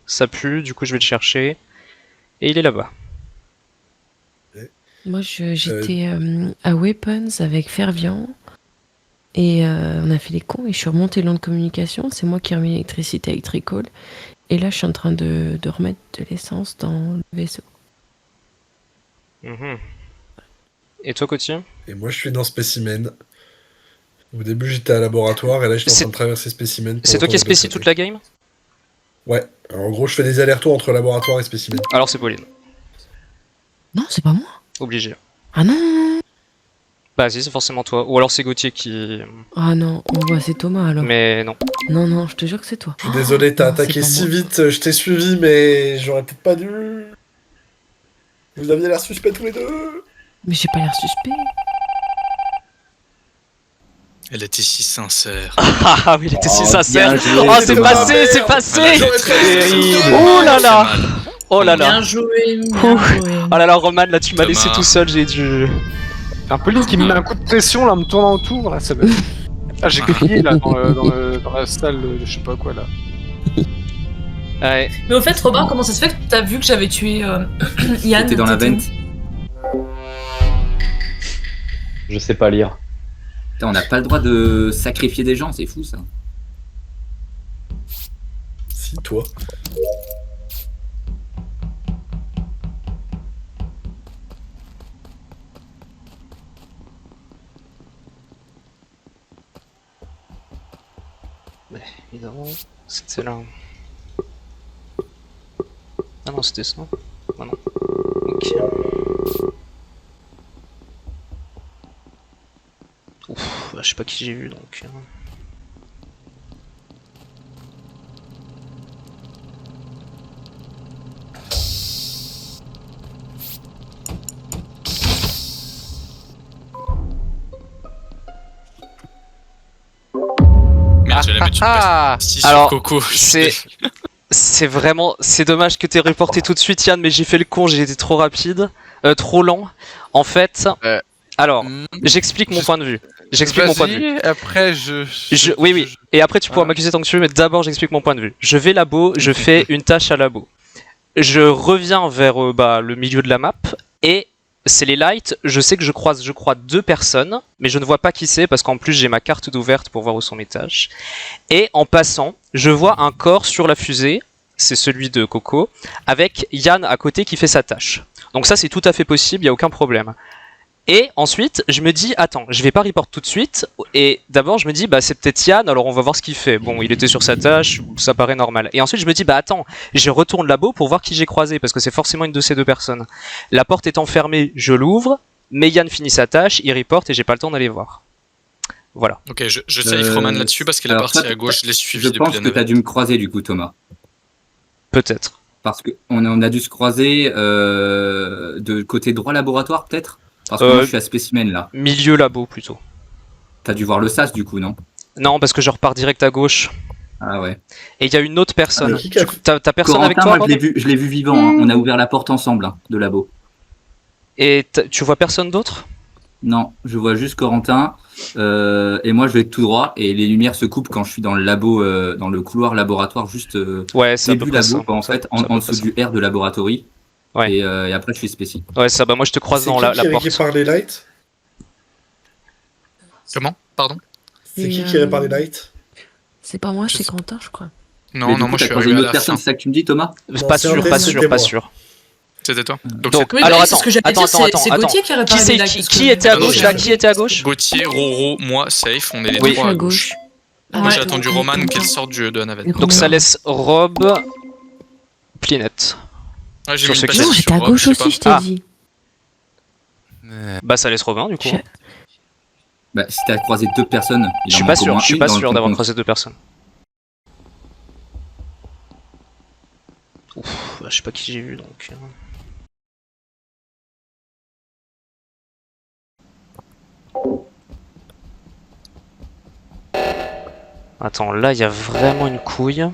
ça pue, du coup je vais le chercher, et il est là-bas. Moi, j'étais à Weapons avec Fervian. Et on a fait les cons et je suis remontée le long de communication. C'est moi qui ai remis l'électricité Electrical. Et là, je suis en train de remettre de l'essence dans le vaisseau. Mhm. Et toi, Coty? Et moi, je suis dans Spécimen. Au début, j'étais à laboratoire et là, j'étais en train de traverser Spécimen. C'est toi qui es spécie toute la game? Ouais. Alors, en gros, je fais des allers-retours entre laboratoire et Spécimen. Alors c'est Pauline. Non, c'est pas moi. Obligé. Ah non. Bah si, c'est forcément toi. Ou alors c'est Gauthier qui... Ah non, c'est Thomas alors. Mais non. Non, non, je te jure que c'est toi. Je suis désolé, t'as non, c'est attaqué pas si moi. vite, je t'ai suivi, mais j'aurais peut-être pas dû. Vous aviez l'air suspect tous les deux. Mais j'ai pas l'air suspect. Elle était si sincère. Ah oui, il était si Oh, sincère. bien joué, Oh, c'est Thomas. passé, c'est passé. J'aurais très Oh là là. Fait mal. Oh là là. Bien joué, bien Ouh. joué. Oh là là, Roman, là tu m'as Thomas. laissé tout seul, j'ai dû. Un peu qui me met un coup de pression là, en me tournant autour là, ça me. Ah, j'ai crié là dans la salle de je sais pas quoi là. Ouais. Mais au fait, Robin, comment ça se fait que t'as vu que j'avais tué Yann? T'étais dans la T'étais où? vente. Je sais pas lire. Putain, on n'a pas le droit de sacrifier des gens, c'est fou ça. Si, toi. Évidemment, c'était là. Ah non, c'était ça. Ah non. Ok. Ouf, bah, je sais pas qui j'ai vu donc. Merde, j'allais mettre une Ah, pastille Alors, sur Coco. c'est vraiment, c'est dommage que t'aies reporté tout de suite, Yann, mais j'ai fait le con, j'ai été trop rapide, trop lent. En fait, alors, j'explique mon point de vue. J'explique mon point de vue. Vas-y, après Oui, oui. Et après, tu pourras m'accuser tant que tu veux, mais d'abord, j'explique mon point de vue. Je vais labo, je fais une tâche à labo. Je reviens vers le milieu de la map et c'est les lights. Je sais que je croise, je crois, 2 personnes, mais je ne vois pas qui c'est parce qu'en plus, j'ai ma carte d'ouverte pour voir où sont mes tâches. Et en passant, je vois un corps sur la fusée. C'est celui de Coco, avec Yann à côté qui fait sa tâche. Donc ça, c'est tout à fait possible, il n'y a aucun problème. Et ensuite, je me dis, attends, je vais pas report tout de suite. Et d'abord, je me dis, bah c'est peut-être Yann, alors on va voir ce qu'il fait. Bon, il était sur sa tâche, ça paraît normal. Et ensuite, je me dis, bah attends, je retourne labo pour voir qui j'ai croisé, parce que c'est forcément une de ces 2 personnes. La porte étant fermée, je l'ouvre, mais Yann finit sa tâche, il reporte et j'ai pas le temps d'aller voir. Voilà. Ok, je safe Roman là-dessus parce qu'elle est alors partie toi, à gauche, je l'ai suivi Je depuis pense la que t'as navette. dû me croiser du coup, Thomas. Peut-être. Parce qu'on a dû se croiser de côté droit laboratoire peut-être. Parce que moi je suis à spécimen là. Milieu labo plutôt. T'as dû voir le SAS du coup, non? Non, parce que je repars direct à gauche. Ah ouais. Et il y a une autre personne. Ah, qui a- T'as personne avec Corentin, toi, moi, Rob je l'ai vu vivant. Hein. On a ouvert la porte ensemble hein, de labo. Et tu vois personne d'autre? Non, je vois juste Corentin. Et moi je vais tout droit et les lumières se coupent quand je suis dans le labo, dans le couloir laboratoire juste Ouais, c'est à peu début près labo, ça. en Ça- fait, c'est à peu en près dessous ça. du R de laboratorie. Ouais. Et après je suis spécimen. Ouais, ça, bah moi je te croise C'est dans qui la qui porte. répare les lights? Comment? Pardon? C'est qui répare les lights? C'est pas moi, Je c'est sais- Quentin, je crois. Non, Mais du non, coup, moi je t'as suis croisé arrivé une à autre la personne, fin. c'est ça que tu me dis, Thomas? Non, Pas c'est sûr, un pas test, sûr, c'était pas moi. sûr. C'était toi? Donc, Donc, Oui, alors bah oui, c'est attends, ce que j'allais attends, dire, c'est attends. Gauthier qui a Qui, réparé c'est- les lights. qui, parce qui que- était à Non, non, gauche j'ai- là? Qui était à gauche? Gauthier, Roro, moi, safe, on est les Oui, je 3 suis à à gauche. gauche. Moi Ouais. j'ai attendu Roman qu'elle sorte de la navette. Donc ça laisse Rob, Plinette. Ouais, j'ai sur vu ce une qui- Non, pastille j'étais sur à Rob, gauche je sais aussi, je pas. t'ai dit. Bah ça laisse Robin du coup. Je- Bah, si t'as croisé 2 personnes, il Je en suis manque pas au sûr, moins je suis une pas dans le sûr ton d'avoir compte. croisé 2 personnes. Ouf, bah, je sais pas qui j'ai vu donc. Attends, là il y a vraiment une couille.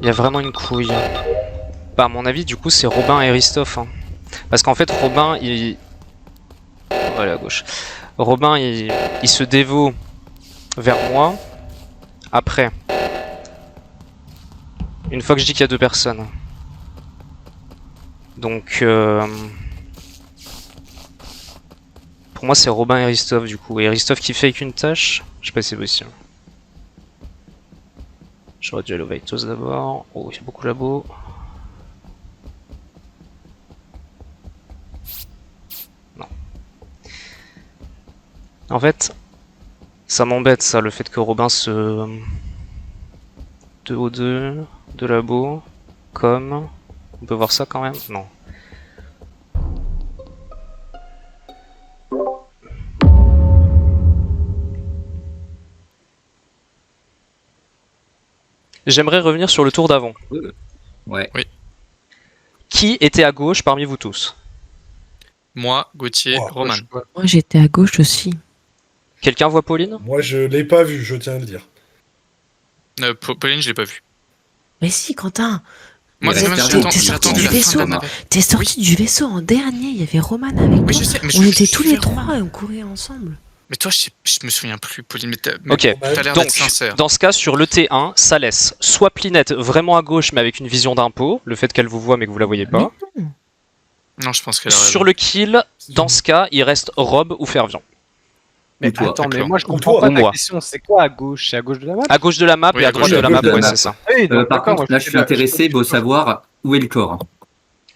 Il y a vraiment une couille. Bah à mon avis du coup c'est Robin et Christophe. Hein. Parce qu'en fait Robin il... Voilà à gauche. Robin il se dévoue vers moi. Après. Une fois que je dis qu'il y a 2 personnes. Donc pour moi c'est Robin et Christophe du coup. Et Christophe qui fait qu'une tâche. Je sais pas si c'est possible. J'aurais dû aller au Vitos d'abord. Oh, il y a beaucoup de labos. Non. En fait, ça m'embête ça, le fait que Robin se... 2O2, 2 labos, comme... On peut voir ça quand même? Non. J'aimerais revenir sur le tour d'avant. Ouais. Qui était à gauche parmi vous tous? Moi, Gauthier, Oh, Roman. Moi, j'étais à gauche aussi. Quelqu'un voit Pauline? Moi, je l'ai pas vu, je tiens à le dire. Pauline, je l'ai pas vu. Mais si, Quentin, Moi, Mais moi, t'es j'ai attendu- sorti j'ai attendu du la fin de vaisseau. la navette. t'es sorti du vaisseau en dernier. Il y avait Roman avec Oui, toi. je sais, mais On je était suis tous les vers Roman. trois et on courait ensemble. Mais toi, je me souviens plus, Pauline. Ok, t'as l'air donc, d'être sincère. dans ce cas, sur le T1, ça laisse soit Plinette vraiment à gauche mais avec une vision d'impôt, le fait qu'elle vous voit mais que vous la voyez pas. Non, je pense qu'elle a raison. Sur le kill, dans ce cas, il reste Rob ou Fervian. Mais Ou toi. attends, mais D'accord. moi je Ou comprends toi. pas Ou ta moi. question. C'est quoi à gauche? C'est à gauche de la map? À gauche de la map Oui, et à à droite gauche de la de map, la ouais, map. c'est ça. Oui, donc, Par d'accord, contre, moi, là, je suis intéressé de savoir où est le corps.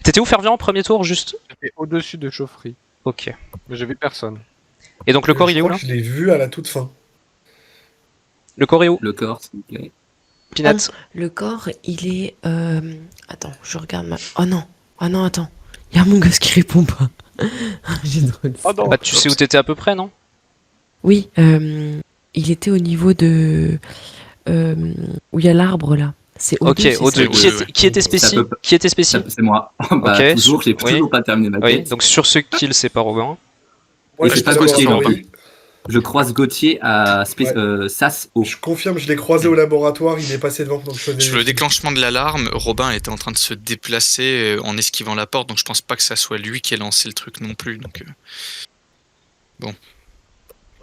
T'étais où Fervian en premier tour, juste? J'étais au-dessus de Chauffry. Ok. Mais j'ai vu personne. Et donc le corps, il est où crois là? que je l'ai vu à la toute fin. Le corps est où? Le corps, s'il vous plaît. Pinette? Le corps, il est. Attends, je regarde ma. Oh non, attends. Il y a mon gosse qui répond pas. J'ai drôle. Oh non. Bah, tu sais où t'étais à peu près, non? Oui, il était au niveau de. Où il y a l'arbre là. C'est Ok, O2, au c'est 2. ça Oui, oui. Qui était Ça spéci? peut- Qui était spéci? C'est moi. Bah, Ok, toujours, j'ai oui. toujours pas terminé ma Oui, quête. donc sur ce kill, c'est pas Robin. Moi, Et c'est j'étais pas d'abord Gauthier, à non, Paris. Je croise Gauthier à Ouais. SAS O. Je confirme, je l'ai croisé au laboratoire, il est passé devant donc je faisais- Sur le déclenchement de l'alarme, Robin était en train de se déplacer en esquivant la porte, donc je pense pas que ça soit lui qui ait lancé le truc non plus. Donc, bon.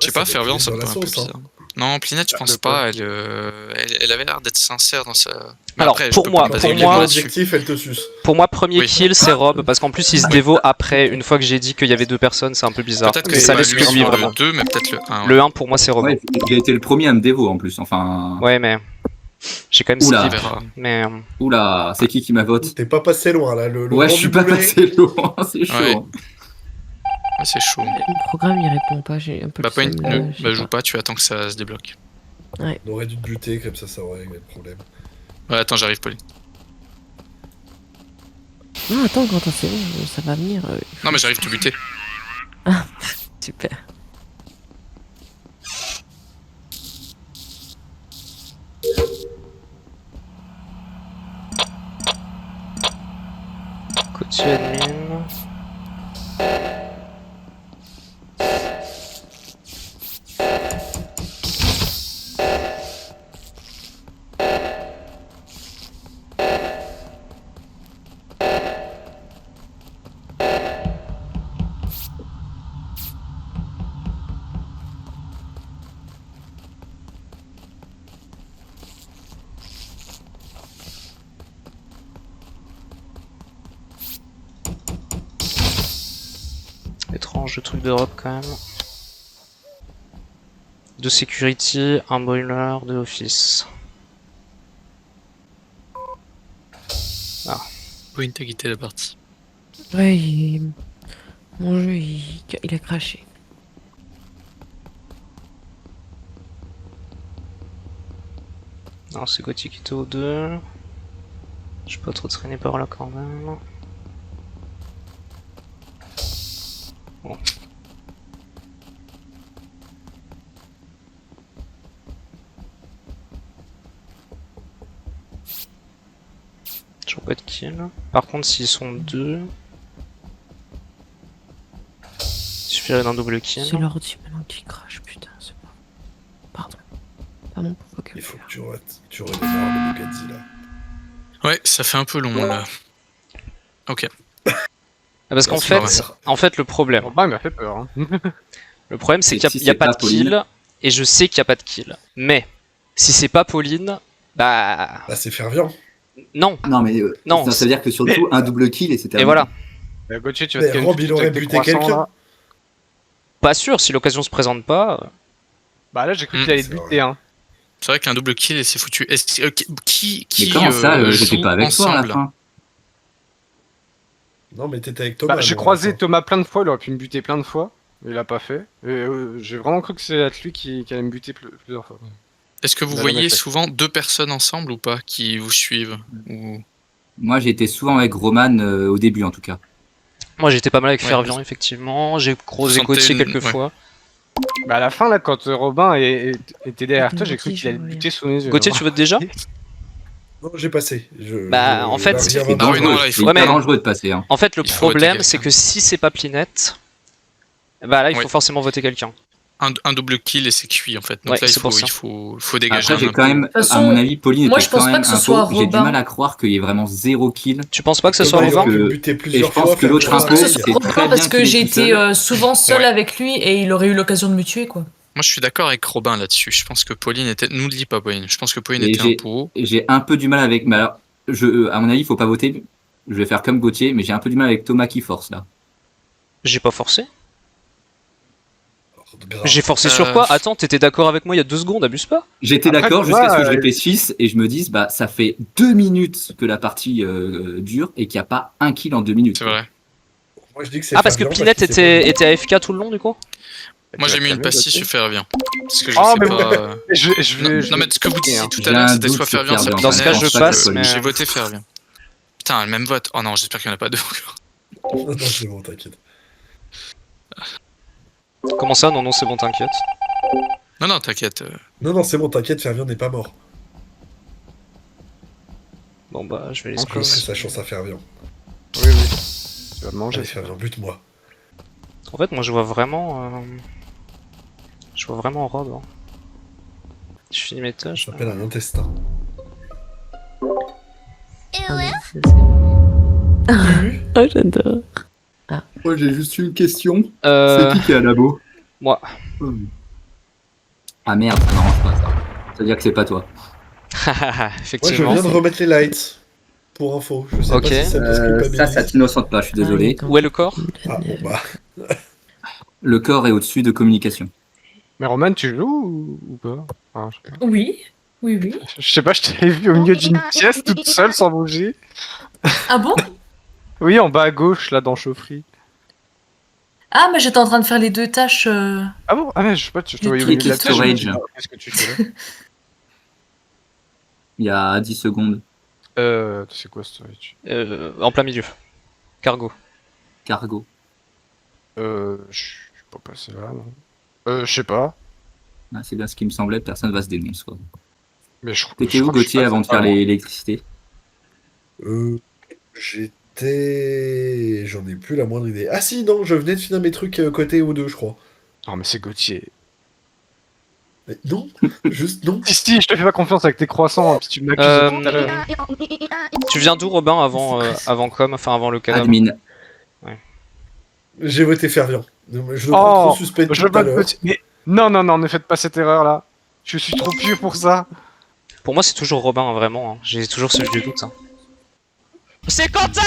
Je sais Ouais, pas, ça doit Fervian, être ça me dans la paraît un peu sauce, hein. bizarre. Non, Plinette, je pense le pas. Elle avait l'air d'être sincère dans sa. Mais Alors, après, je pour peux moi- pas me baser pour Pour uniquement moi- là-dessus. l'objectif, elle te suce. Pour moi, premier Oui. kill, c'est Rob, parce qu'en plus, il se dévaut après, une fois que j'ai dit qu'il y avait deux personnes, c'est un peu bizarre. Peut-être que Mais c'est ça pas laisse lui que lui, sur vraiment. le 2, mais peut-être le 1. Le 1, pour moi, c'est Robin. Ouais, il a été le premier à me dévo en plus. Enfin. Ouais, mais j'ai quand même Oula. On skip. verra. Mais Oula, c'est qui m'a vote? T'es pas passé loin là. Le Ouais, vent je suis du pas boulet. passé loin, c'est chaud. Ouais. Ouais, c'est chaud. Mon programme, il répond pas. J'ai un peu Bah, le pas seum, une... là, ne je sais bah, joue pas, tu attends que ça se débloque. On aurait dû te buter, comme ça aurait réglé le problème. Ouais, attends, j'arrive, Pauline. Non, attends, Quentin, c'est bon, ça va venir. Non, mais j'arrive te buter. Super. Côté admin. Étrange le truc d'Europe quand même. De security, un brûleur, de office. Pauline, t'as quitté la partie. Ouais, mon jeu, il a craché. Non, c'est Gauthier qui était au 2. Je peux pas trop traîner par là quand même. Bon. Toujours pas de kill. Par contre, s'ils sont deux, il suffirait d'un double kill. C'est l'ordi maintenant qui crache, putain, c'est pas. Pardon. Pardon pour Vocal Il faut que Flare. tu redémarres le Bugatti là. Ouais, ça fait un peu long là. Ok. Ah, parce qu'en C'est fait, vrai. le problème, Robin il m'a fait peur. Hein. le problème c'est Et qu'il si n'y a c'est pas pas de kill, Pauline et je sais qu'il n'y a pas de kill. Mais si c'est pas Pauline, bah Bah, c'est Fervian. non. Non, mais Non, ça veut dire que sur le coup, un double kill et c'est Et terminé. voilà. Gauthier, tu vas te Mais calmer Rob, tout de il suite aurait avec tes buté croissants, quelqu'un. là. Pas sûr, si l'occasion se présente pas. Bah là j'ai cru qu'il allait te c'est buter. Hein. C'est vrai qu'un double kill et c'est foutu. Qui Mais comment ça, j'étais joue pas avec toi à la ensemble fin? Non, mais t'étais avec Thomas. Bah, j'ai non, croisé enfin. Thomas plein de fois, il aurait pu me buter plein de fois. Mais il l'a pas fait. Et, j'ai vraiment cru que c'est lui qui allait me buter plusieurs fois. Est-ce que vous On a jamais voyez fait. souvent deux personnes ensemble ou pas qui vous suivent ou... Moi, j'ai été souvent avec Roman au début, en tout cas. Moi j'étais pas mal avec Ouais, Fervian, mais- effectivement. J'ai croisé Vous sentez Gauthier une- quelques ouais. fois. Bah à la fin là, quand Robin était derrière toi, j'ai Gauthier, cru qu'il je allait te vois buter sous mes yeux. Gauthier, hein. tu votes déjà? Non, j'ai passé. Bah, en fait, Larry a C'est 22. Ah oui, non, dangereux, là, il c'est faut- hyper Ouais, mais- dangereux de passer. Hein. En fait, le Il faut voter problème, c'est quelqu'un. que si c'est pas Plinette, bah là, il faut Ouais. forcément voter quelqu'un. Un double kill et c'est cuit en fait. Donc Ouais, là, c'est pour ça. il faut dégager Après, un j'ai impôt. quand même, toute façon, à mon avis, Pauline moi, était je pense quand pas même que ce un soit pot. J'ai du Robin. mal à croire qu'il y ait vraiment 0 kill. Tu penses pas que ce Et soit bah, il Robin aurait pu que- me buter Et plusieurs je pense fois, que faire l'autre deux Je pense impôt, que ce rails. soit c'est Robin très parce bien que qu'il j'ai est tout été seul. souvent seule Ouais. avec lui et il aurait eu l'occasion de me tuer, quoi. Moi, je suis d'accord avec Robin là-dessus. Je pense que Pauline était. Nous le dis pas, Pauline. Je pense que Pauline Et était un pot. j'ai un peu du mal avec. Mais alors, à mon avis, il faut pas voter. Je vais faire comme Gauthier, mais j'ai un peu du mal avec Thomas qui force là. J'ai pas forcé. Grave. J'ai forcé sur quoi? Attends, t'étais d'accord avec moi il y a 2 secondes, abuse pas. J'étais Après, d'accord Thomas, jusqu'à ce que je réfléchisse et je me dise, bah, ça fait 2 minutes que la partie dure et qu'il n'y a pas un kill en 2 minutes. C'est vrai. Moi, je dis que c'est Ah, parce que Fabien, Plinette qu'il sait était AFK tout le long du coup? Moi, j'ai mis une calmer, pastille Gauthier. sur Fervien. Parce que je Ah, sais mais pas. Je Non, mais ce que vous disiez hein. tout J'ai à l'heure, un c'était doute soit sur Fervien, soit Fervien. Dans ce cas, Plinette. je passe, mais. J'ai voté Fervien. Putain, le même vote. Oh non, j'espère qu'il n'y en a pas deux. pas. Non, c'est bon, t'inquiète. Comment ça? Non, non, c'est bon, t'inquiète. Non, t'inquiète. Non, c'est bon, t'inquiète, Fervien n'est pas mort. Bon bah, je vais les Je Encore. laisserai squeeze. sa chance à Fervien. Oui, oui. Tu vas manger. Allez, Fervien, bute-moi. En fait, moi je vois vraiment. Je vois vraiment Rob. Hein. Je finis mes Ça tâches. s'appelle un intestin. Oh, j'adore. Moi, j'ai juste une question. Euh. qui est à labo? Moi. Ah merde, ça m'arrange pas ça. Ça veut dire que c'est pas toi. Moi, je Effectivement. viens de remettre les lights. Pour info. Je sais Ok. pas si ça peut se culpabiliser. Ça t'innocente pas, je suis désolé. Où est le corps? Ah, bon, bah. Le corps est au-dessus de communication. Mais Roman, tu joues ou pas? Ah, je sais pas. Oui, oui. Je sais pas, je t'avais vu au milieu d'une pièce toute seule sans bouger. Ah bon? Oui, en bas à gauche, là, dans Chaufferie. Ah, mais j'étais en train de faire les 2 tâches. Ah bon? Ah mais je sais pas, je te Le voyais au truc milieu de la qui pièce. je me storage. dis, ah, qu'est-ce que tu fais là? Il y a 10 secondes. C'est quoi storage? En plein milieu. Cargo. Cargo. Je suis pas passé là, non. Je sais pas. Ah, c'est bien ce qui me semblait, personne va se dénoncer. Quoi. Mais je T'étais je où, crois que je suis Gauthier, passé avant de par faire là. l'électricité? J'étais. J'en ai plus la moindre idée. Ah si, non, je venais de finir mes trucs côté O2, je crois. Non, mais c'est Gauthier. Mais non, juste non. Si, je te fais pas confiance avec tes croissants, hein, puis tu m'accuses tout à l'heure. Tu viens d'où, Robin, avant com, enfin avant le cadavre? Admin. J'ai voté Fervien. Je le Oh, prends trop suspect Je tout à vote l'heure. Gauthier. Mais non, ne faites pas cette erreur là. Je suis trop vieux pour ça. Pour moi, c'est toujours Robin, hein, vraiment. Hein. J'ai toujours ce vieux doute. Hein. C'est Quentin!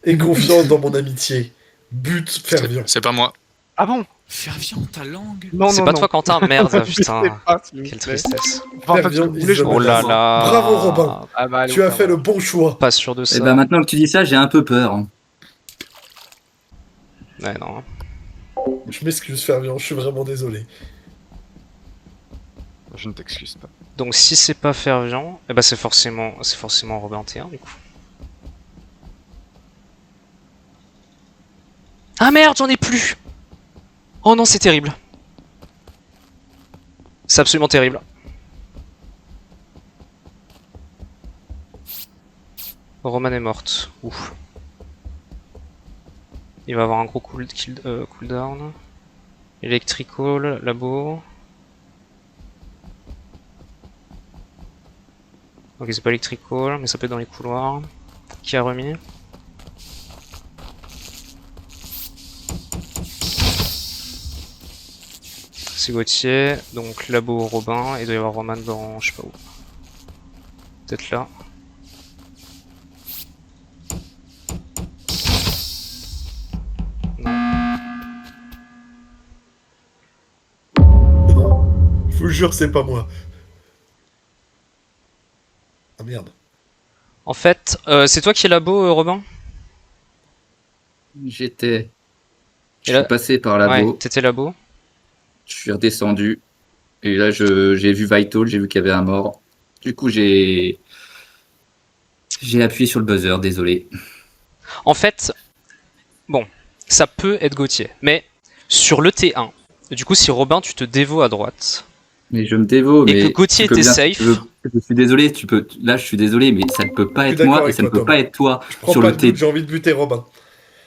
Et confiance dans mon amitié. But Fervien. C'est pas moi. Ah bon? Fervien, ta langue. Non, C'est non, pas non. toi, Quentin, merde, Je sais putain. pas, s'il vous Quelle plaît. tristesse. Enfin, en fait, Fervien, je voulais, je ils m'en Oh veulent là la là. Bravo, Robin. Ah bah, allez, Tu as au fait le revoir. bon choix. Pas sûr de ça. Et bah maintenant que tu dis ça, j'ai un peu peur. Hein. Ouais, non. Je m'excuse Fervien, je suis vraiment désolé. Je ne t'excuse pas. Donc si c'est pas Fervien, eh ben c'est forcément Robin T1 du coup. Ah merde, j'en ai plus. Oh non, c'est terrible. C'est absolument terrible. Roman est morte. Ouf. Il va avoir un gros cooldown. Electrical, labo. Ok, c'est pas Electrical, mais ça peut être dans les couloirs. Qui a remis? C'est Gauthier, donc labo Robin, et il doit y avoir Roman dans je sais pas où. Peut-être là. Je vous jure, c'est pas moi. Ah merde. En fait, c'est toi qui es labo, Robin? J'étais. Je Et là- suis passé par labo, Ouais, t'étais labo. je suis redescendu. Et là, j'ai vu Vital, j'ai vu qu'il y avait un mort. Du coup, j'ai appuyé sur le buzzer, désolé. En fait, bon, ça peut être Gauthier, mais sur le T1, du coup, si Robin, tu te dévaux à droite, Mais je me dévaux, et mais que Gauthier tu peux était bien- safe, Je suis désolé, là je suis désolé, mais ça ne peut pas Je suis être d'accord moi et avec ça ne toi, peut pas être toi Je prends sur pas le de doute, T. j'ai envie de buter Robin.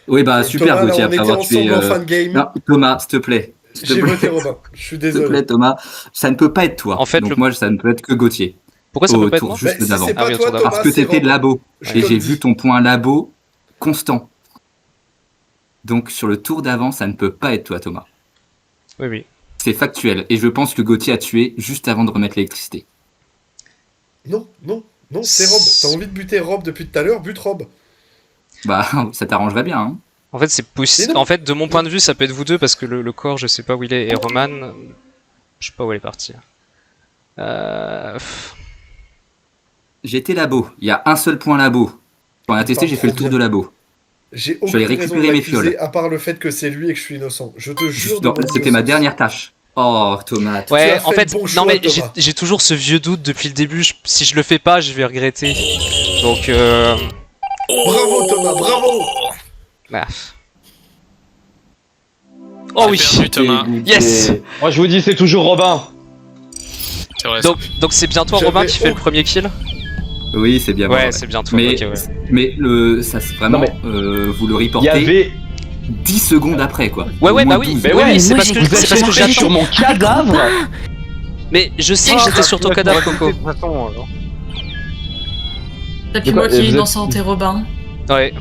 Oui, bah Et super, Thomas, là, Gauthier, on après était avoir tué. ensemble en fin de game. Non, Thomas, s'il te plaît. S'il te J'ai plaît. voté Robin. Je suis S'il te désolé. plaît, Thomas, ça ne peut pas être toi. En fait, Donc moi, ça ne peut être que Gauthier. Pourquoi ça Au peut pas être tour moi juste Mais si d'avant. c'est Ah pas oui, au toi, tour d'avant. Thomas, Parce que c'est t'étais de Robin. labo. Je Et te j'ai le vu dis. ton point labo constant. Donc sur le tour d'avant, ça ne peut pas être toi, Thomas. Oui, oui. C'est factuel. Et je pense que Gauthier a tué juste avant de remettre l'électricité. Non, c'est Rob. T'as envie de buter Rob depuis tout à l'heure, bute Rob. Bah, ça t'arrangerait bien, hein. En fait, c'est possible. Mais non. En fait, de mon point de vue, ça peut être vous deux parce que le corps, je sais pas où il est. Et Roman, je sais pas où elle est partie. J'étais labo. Il y a un seul point labo. Quand on a testé, j'ai fait le tour de labo. J'ai Je vais aucune aller raison de récupérer mes l'accuser, fioles. à part le fait que c'est lui et que je suis innocent. Je te jure de mon C'était ma innocence. dernière tâche. Oh, Thomas. Tu Ouais, as en fait fait, le bon non choix, mais Thomas. j'ai toujours ce vieux doute depuis le début. Si je le fais pas, je vais regretter. Donc, Bravo Thomas, bravo. bah. Oh oui. Perdu, Thomas. Yes. Moi, je vous dis, c'est toujours Robin. C'est vrai. Donc c'est bien toi, J'avais Robin, qui fait le aucun- premier kill. Oui, c'est bien. Ouais, moi, c'est bien toi. Mais, Ok, ouais. mais ça, c'est vraiment, Non, vous le Il y reportez avait. 10 secondes après, quoi. Ouais, Au ouais, moins bah oui. 12. Mais Ouais, oui, c'est moi, parce j'ai que Vous cru c'est êtes parce que resté sur j'attends. mon cadavre. Mais je sais que j'étais sur ton cadavre, Coco. De toute façon, Et puis De moi quoi, qui vous est êtes- innocent et Robin. Ouais.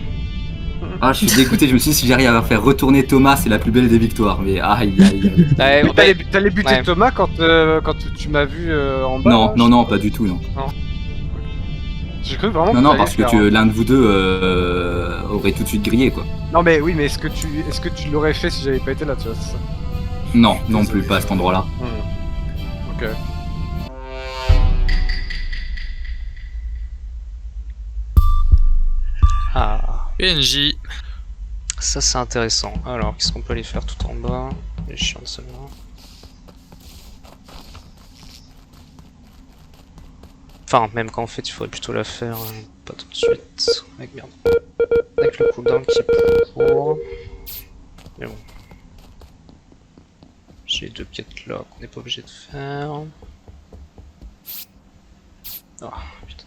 Ah, je suis dégoûté. Je me suis dit, si j'arrive à faire retourner Thomas, c'est la plus belle des victoires. Mais aïe, aïe, aïe. Ouais, mais t'allais buter Ouais. Thomas quand tu m'as vu en bas. Non, là, non, je- non, pas du tout, non. J'ai cru vraiment. Non, non, t'allais parce que le faire, l'un de vous deux aurait tout de suite grillé, quoi. hein. Non mais oui, mais est-ce que tu l'aurais fait si j'avais pas été là, tu vois, c'est ça. Non, non plus, pas à cet endroit-là. Ok. Ah, PNJ. ça c'est intéressant. Alors, qu'est-ce qu'on peut aller faire tout en bas? Les chiants de celle-là. Enfin, même qu'en fait, il faudrait plutôt la faire pas tout de suite. Avec merde. Avec le cooldown qui est plus court. Mais bon. J'ai les deux quêtes là qu'on n'est pas obligé de faire. Ah, putain.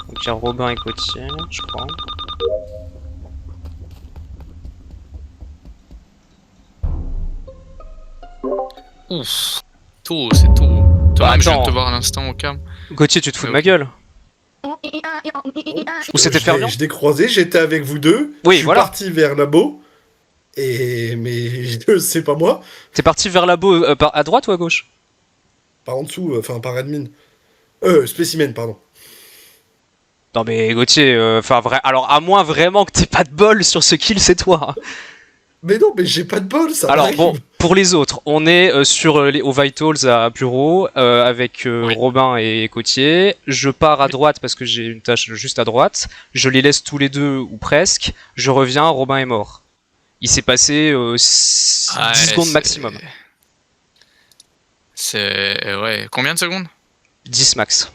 Donc il y a Robin et Gauthier, je crois. Ouf. Tôt, c'est tôt. Toi, Bah, même, je viens de attends. te voir à l'instant au cam. Gauthier, tu te fous de ma gueule? Ou c'était Fervian? Je l'ai croisé, j'étais avec vous deux. Oui, je suis voilà. parti vers labo. Mais c'est pas moi. T'es parti vers labo à droite ou à gauche? Par en dessous, enfin par admin. Spécimen, pardon. Non mais Gauthier, enfin vrai. Alors à moins vraiment que t'aies pas de bol sur ce kill, c'est toi. Mais non, mais j'ai pas de bol, ça Alors arrive. bon, pour les autres, on est aux Vitals à bureau avec Oui. Robin et Gauthier. Je pars à droite parce que j'ai une tâche juste à droite. Je les laisse tous les deux ou presque. Je reviens, Robin est mort. Il s'est passé 10 secondes maximum. C'est. Ouais. Combien de secondes? 10 max.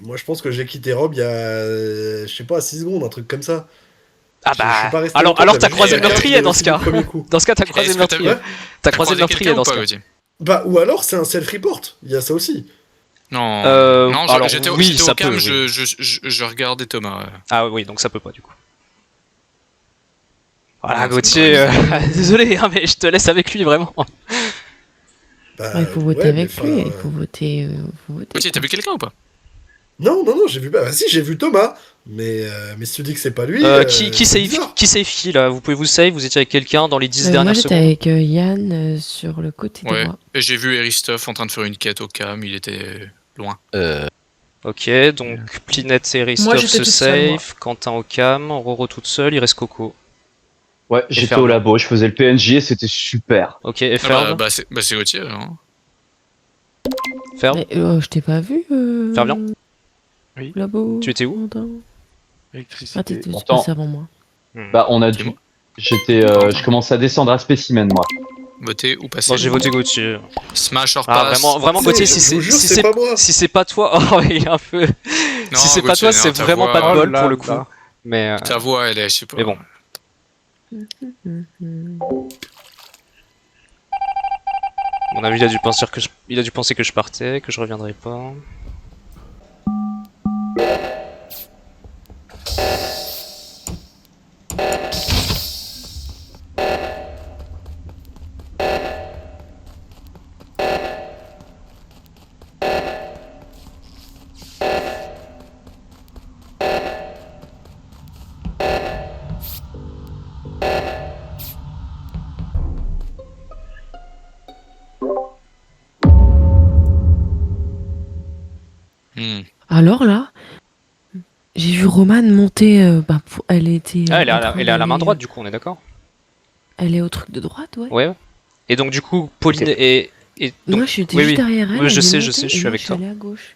Moi, je pense que j'ai quitté Rob il y a, je sais pas, 6 secondes, un truc comme ça. Ah Je suis bah. pas resté Alors longtemps, t'as j'avais croisé juste le quelqu'un meurtrier j'avais dans ce aussi cas. le premier coup. Dans ce cas, t'as croisé Est-ce le que t'as meurtrier. vu- T'as croisé le croisé meurtrier quelqu'un dans ou ce pas, cas. Gauthier? Bah, ou alors c'est un self-report. Il y a ça aussi. Non. Non, alors, j'étais oui, j'étais ça au cam, peut, oui. je regardais Thomas. Ah oui, donc ça peut pas du coup. Voilà, Ouais, Gauthier, désolé, hein, mais je te laisse avec lui vraiment. Bah, Il faut voter ouais, mais avec lui, enfin, il faut voter. Faut voter, Gauthier, t'as quoi. vu quelqu'un ou pas? Non, j'ai vu. Bah, si, j'ai vu Thomas. Mais si tu dis que c'est pas lui. Qui c'est save bizarre. qui save qui là? Vous pouvez vous save, vous étiez avec quelqu'un dans les 10 Moi dernières j'étais secondes. avec Yann sur le côté Ouais. droit. Et j'ai vu Eristoff en train de faire une quête au cam, il était loin. Ok, donc Plinette et Moi, Ristoff j'étais se toute seule, moi. save, Quentin au cam, Roro toute seule, il reste Coco. Ouais, j'étais Ferme. au labo, je faisais le PNJ et c'était super. Ok, et Ah Ferb? bah c'est Gauthier, hein. Ferb? Mais, je t'ai pas vu. Fervian? Oui. Labo. Tu étais où? Quentin. Ah, Électricité. t'étais Pourtant- passé avant moi. Bah, on a C'est dû. moi. Je commençais à descendre à spécimen, moi. Voter ou passer? Bon, j'ai voté Gauthier. Smash or Ah, pass. vraiment Si, Gauthier, je si vous c'est jure, c'est pas moi. si c'est pas toi, oh il est un peu. Non, si c'est pas Gauthier, toi, non, c'est ta vraiment voix- pas de Oh bol là pour le là. coup. Mais Ta voix, elle est, je sais pas. mais bon. À mon avis, il a dû penser que je partais, que je reviendrai pas. Alors là, j'ai vu Romane monter. Elle était. Ah, elle est en à train la main d'aller, droite, du coup, on est d'accord? Elle est au truc de droite, ouais. Ouais. Et donc, du coup, Pauline Ok. et donc, Moi, j'étais oui, juste oui. derrière elle. Oui, je elle est sais, montée, je et suis moi, avec toi. allée à gauche.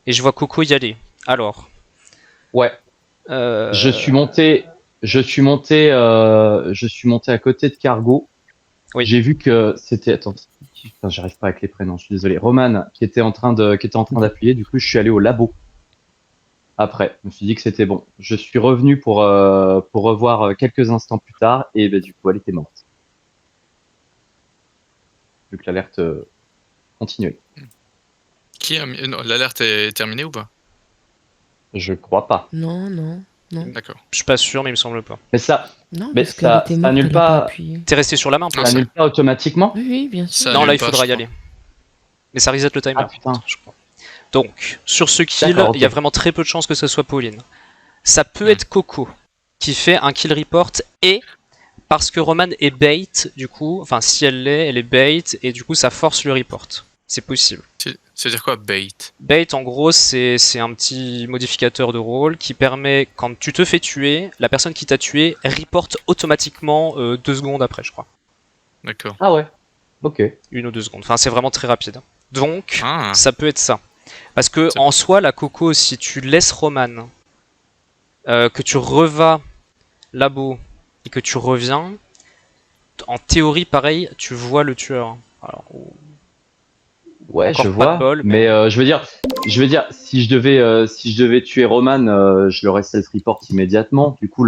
Et je vois Coco y aller. Alors, Ouais. Je suis monté à côté de Cargo. Oui. J'ai vu que c'était, attends, putain, j'arrive pas avec les prénoms, je suis désolé. Roman qui était en train d'appuyer. Du coup, je suis allé au labo. Après, je me suis dit que c'était bon. Je suis revenu pour revoir quelques instants plus tard et ben, du coup, elle était morte. Vu que l'alerte continuait. Non, l'alerte est terminée ou pas? Je crois pas. Non. D'accord. je suis pas sûr, mais il me semble pas. Mais ça, Non, Mais parce qu'elle ça était morte, annule elle a pas- appuyé. T'es resté sur la main, Non, peut-être? ça annule pas automatiquement. Oui, bien sûr. Ça Non, là, annule il pas, faudra je y crois. aller. Mais ça reset le timer. Ah, putain. je crois. Donc, sur ce kill, D'accord, ok. il y a vraiment très peu de chances que ce soit Pauline. Ça peut Hmm. être Coco qui fait un kill report et parce que Roman est bait, du coup, enfin si elle est bait et du coup ça force le report. C'est possible. C'est-à-dire quoi, bait? Bait, en gros, c'est un petit modificateur de rôle qui permet, quand tu te fais tuer, la personne qui t'a tué reporte automatiquement 2 secondes après, je crois. D'accord. Ah ouais. Ok. 1 ou 2 secondes. Enfin, c'est vraiment très rapide. Donc, Ah, ça peut être ça. Parce que, C'est- en soi, la Coco, si tu laisses Roman, que tu revas labo et que tu reviens, en théorie, pareil, tu vois le tueur. Alors, Ouais, Encore je pas de vois. bol, mais je veux dire, si je devais tuer Roman, je l'aurais self-report immédiatement. Du coup,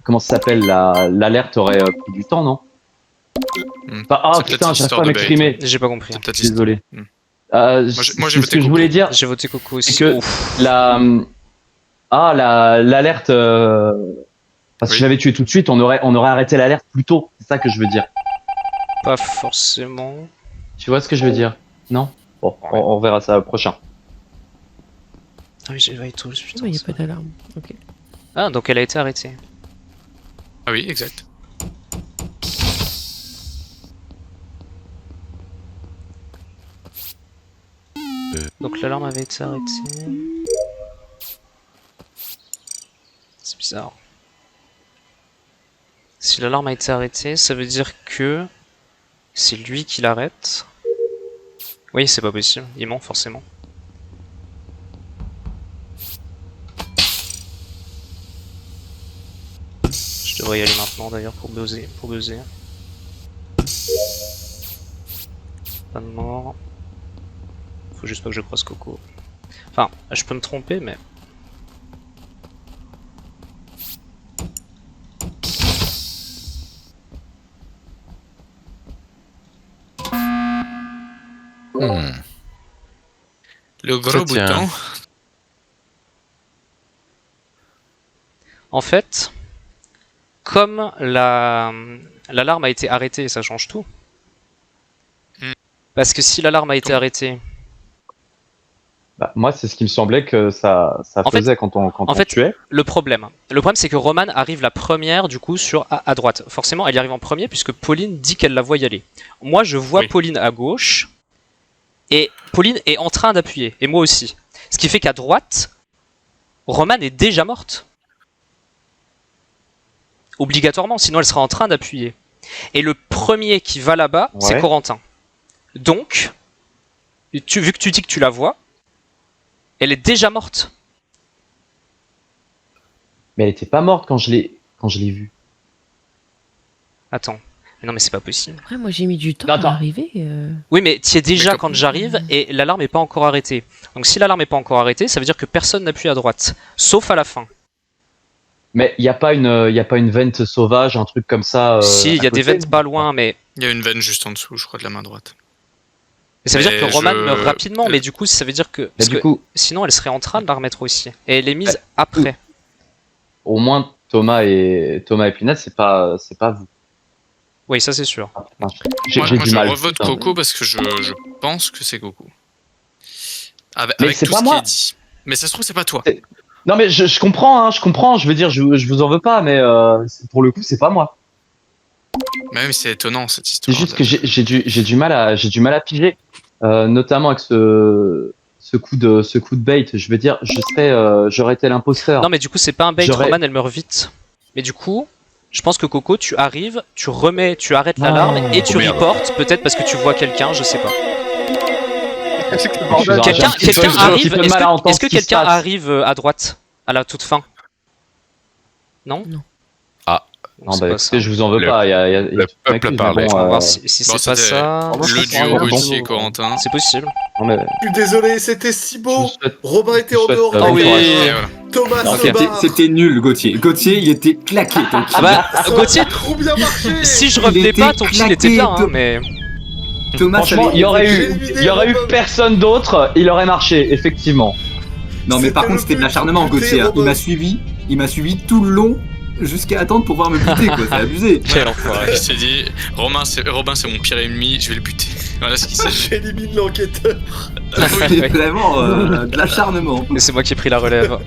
comment ça s'appelle, l'alerte aurait pris du temps, non? Hmm. Enfin, ah C'est peut-être putain, une j'arrive histoire pas à de bait. m'exprimer. j'ai pas compris. c'est peut-être Désolé. Hmm. Euh, Moi, j'ai c'est ce voté que je voulais Coco. dire. J'ai voté Coco aussi. C'est que Ouf. l'alerte. Parce que Oui. je l'avais tué tout de suite, on aurait arrêté l'alerte plus tôt. C'est ça que je veux dire. Pas forcément. Tu vois ce que je veux dire? Non? Bon, on verra ça prochain. Ah oui, j'ai Vitals, putain. Il n'y a ça. pas d'alarme. Ok. Ah, donc elle a été arrêtée. Ah oui, exact. Donc l'alarme avait été arrêtée. C'est bizarre. Si l'alarme a été arrêtée, ça veut dire que c'est lui qui l'arrête. Oui, c'est pas possible. Il ment forcément. Je devrais y aller maintenant d'ailleurs pour buzzer. Pas de mort. Faut juste pas que je croise Coco. Enfin, je peux me tromper, mais... Le gros Ça tient. bouton. En fait, comme l'alarme a été arrêtée, ça change tout. Hmm. Parce que si l'alarme a été arrêtée... Bah, moi, c'est ce qui me semblait que ça En fait- faisait quand on tuait. Le problème, c'est que Roman arrive la première du coup sur à droite. Forcément, elle y arrive en premier puisque Pauline dit qu'elle la voit y aller. Moi, je vois Oui. Pauline à gauche et Pauline est en train d'appuyer et moi aussi. Ce qui fait qu'à droite, Roman est déjà morte. Obligatoirement, sinon elle sera en train d'appuyer. Et le premier qui va là-bas, c'est Ouais. Corentin. Donc, vu que tu dis que tu la vois, elle est déjà morte. Mais elle était pas morte quand je l'ai vue. Attends. Mais non, mais c'est pas possible. Après, moi, j'ai mis du temps Attends. à arriver. Oui, mais tu es déjà Mais quand j'arrive et l'alarme est pas encore arrêtée. Donc si l'alarme est pas encore arrêtée, ça veut dire que personne n'appuie à droite, sauf à la fin. Mais il n'y a pas une vente sauvage, un truc comme ça. Si, il y à a des côté ventes pas loin, mais Il y a une veine juste en dessous, je crois, de la main droite. mais ça veut dire Mais que Roman je- meurt rapidement, mais du coup, ça veut dire que. Mais Parce du que coup, sinon, elle serait en train de la remettre aussi. Et elle est mise après. au moins Thomas et Pinat, c'est pas vous. Oui, ça c'est sûr. Enfin, j'ai Moi, j'ai moi, du je mal. revote putain. Coco parce que je pense que c'est Coco. Avec, Mais avec c'est tout pas ce moi. qui est dit. Mais ça se trouve, c'est pas toi. Non mais je comprends, hein, je comprends. Je veux dire, je vous en veux pas, mais pour le coup, c'est pas moi. Mais même c'est étonnant cette C'est histoire. juste que j'ai du mal à piger, notamment avec ce coup de bait. Je veux dire, j'aurais été l'imposteur. Non, mais du coup, c'est pas un bait. J'aurais- Roman, elle meurt vite. Mais du coup, je pense que Coco, tu arrives, tu arrêtes l'alarme et tu reportes, peut-être parce que tu vois quelqu'un, je sais pas. C'est que le J'ai bordel. un Quelqu'un petit peu- j'ai un arrive. petit peu de Est-ce mal à que, entendre est-ce que ce qui se quelqu'un passe. arrive à droite, à la toute fin? Non. Non, c'est bah pas écoutez, ça. je vous en veux Le- pas. Il y a le tout peuple m'accuse, mais parlait. bon, On va voir si c'est Bon, pas c'était ça. moi, je Le comprends rien. duo Bon. Gauthier et Corentin. C'est possible. non, mais Je suis désolé, c'était si je beau. vous souhaite- Robin était je en souhaite, dehors. bon Ah oui. courage. Et voilà. Thomas Non, se C'était barre. c'était nul, Gauthier. Gauthier, il était claqué. ton kill. Ah bah, Ça Gauthier, a trop bien marché. si je Il revenais était pas, ton kill était claqué, bien, hein, Tom. mais. Thomas, Franchement, avait- il y aurait J'ai eu, éliminé il y aurait eu Robin. personne d'autre, il aurait marché, effectivement. Non, mais par C'était contre, le c'était de but, l'acharnement, buter Gauthier. hein. Robin. Il m'a suivi tout le long jusqu'à attendre pour pouvoir me buter, quoi. C'est abusé. Quel enfoiré. Je t'ai dit, Robin c'est mon pire ennemi, je vais le buter. Voilà ce qu'il s'agit. J'élimine l'enquêteur. C'est vraiment de l'acharnement. Et c'est moi qui ai pris la relève.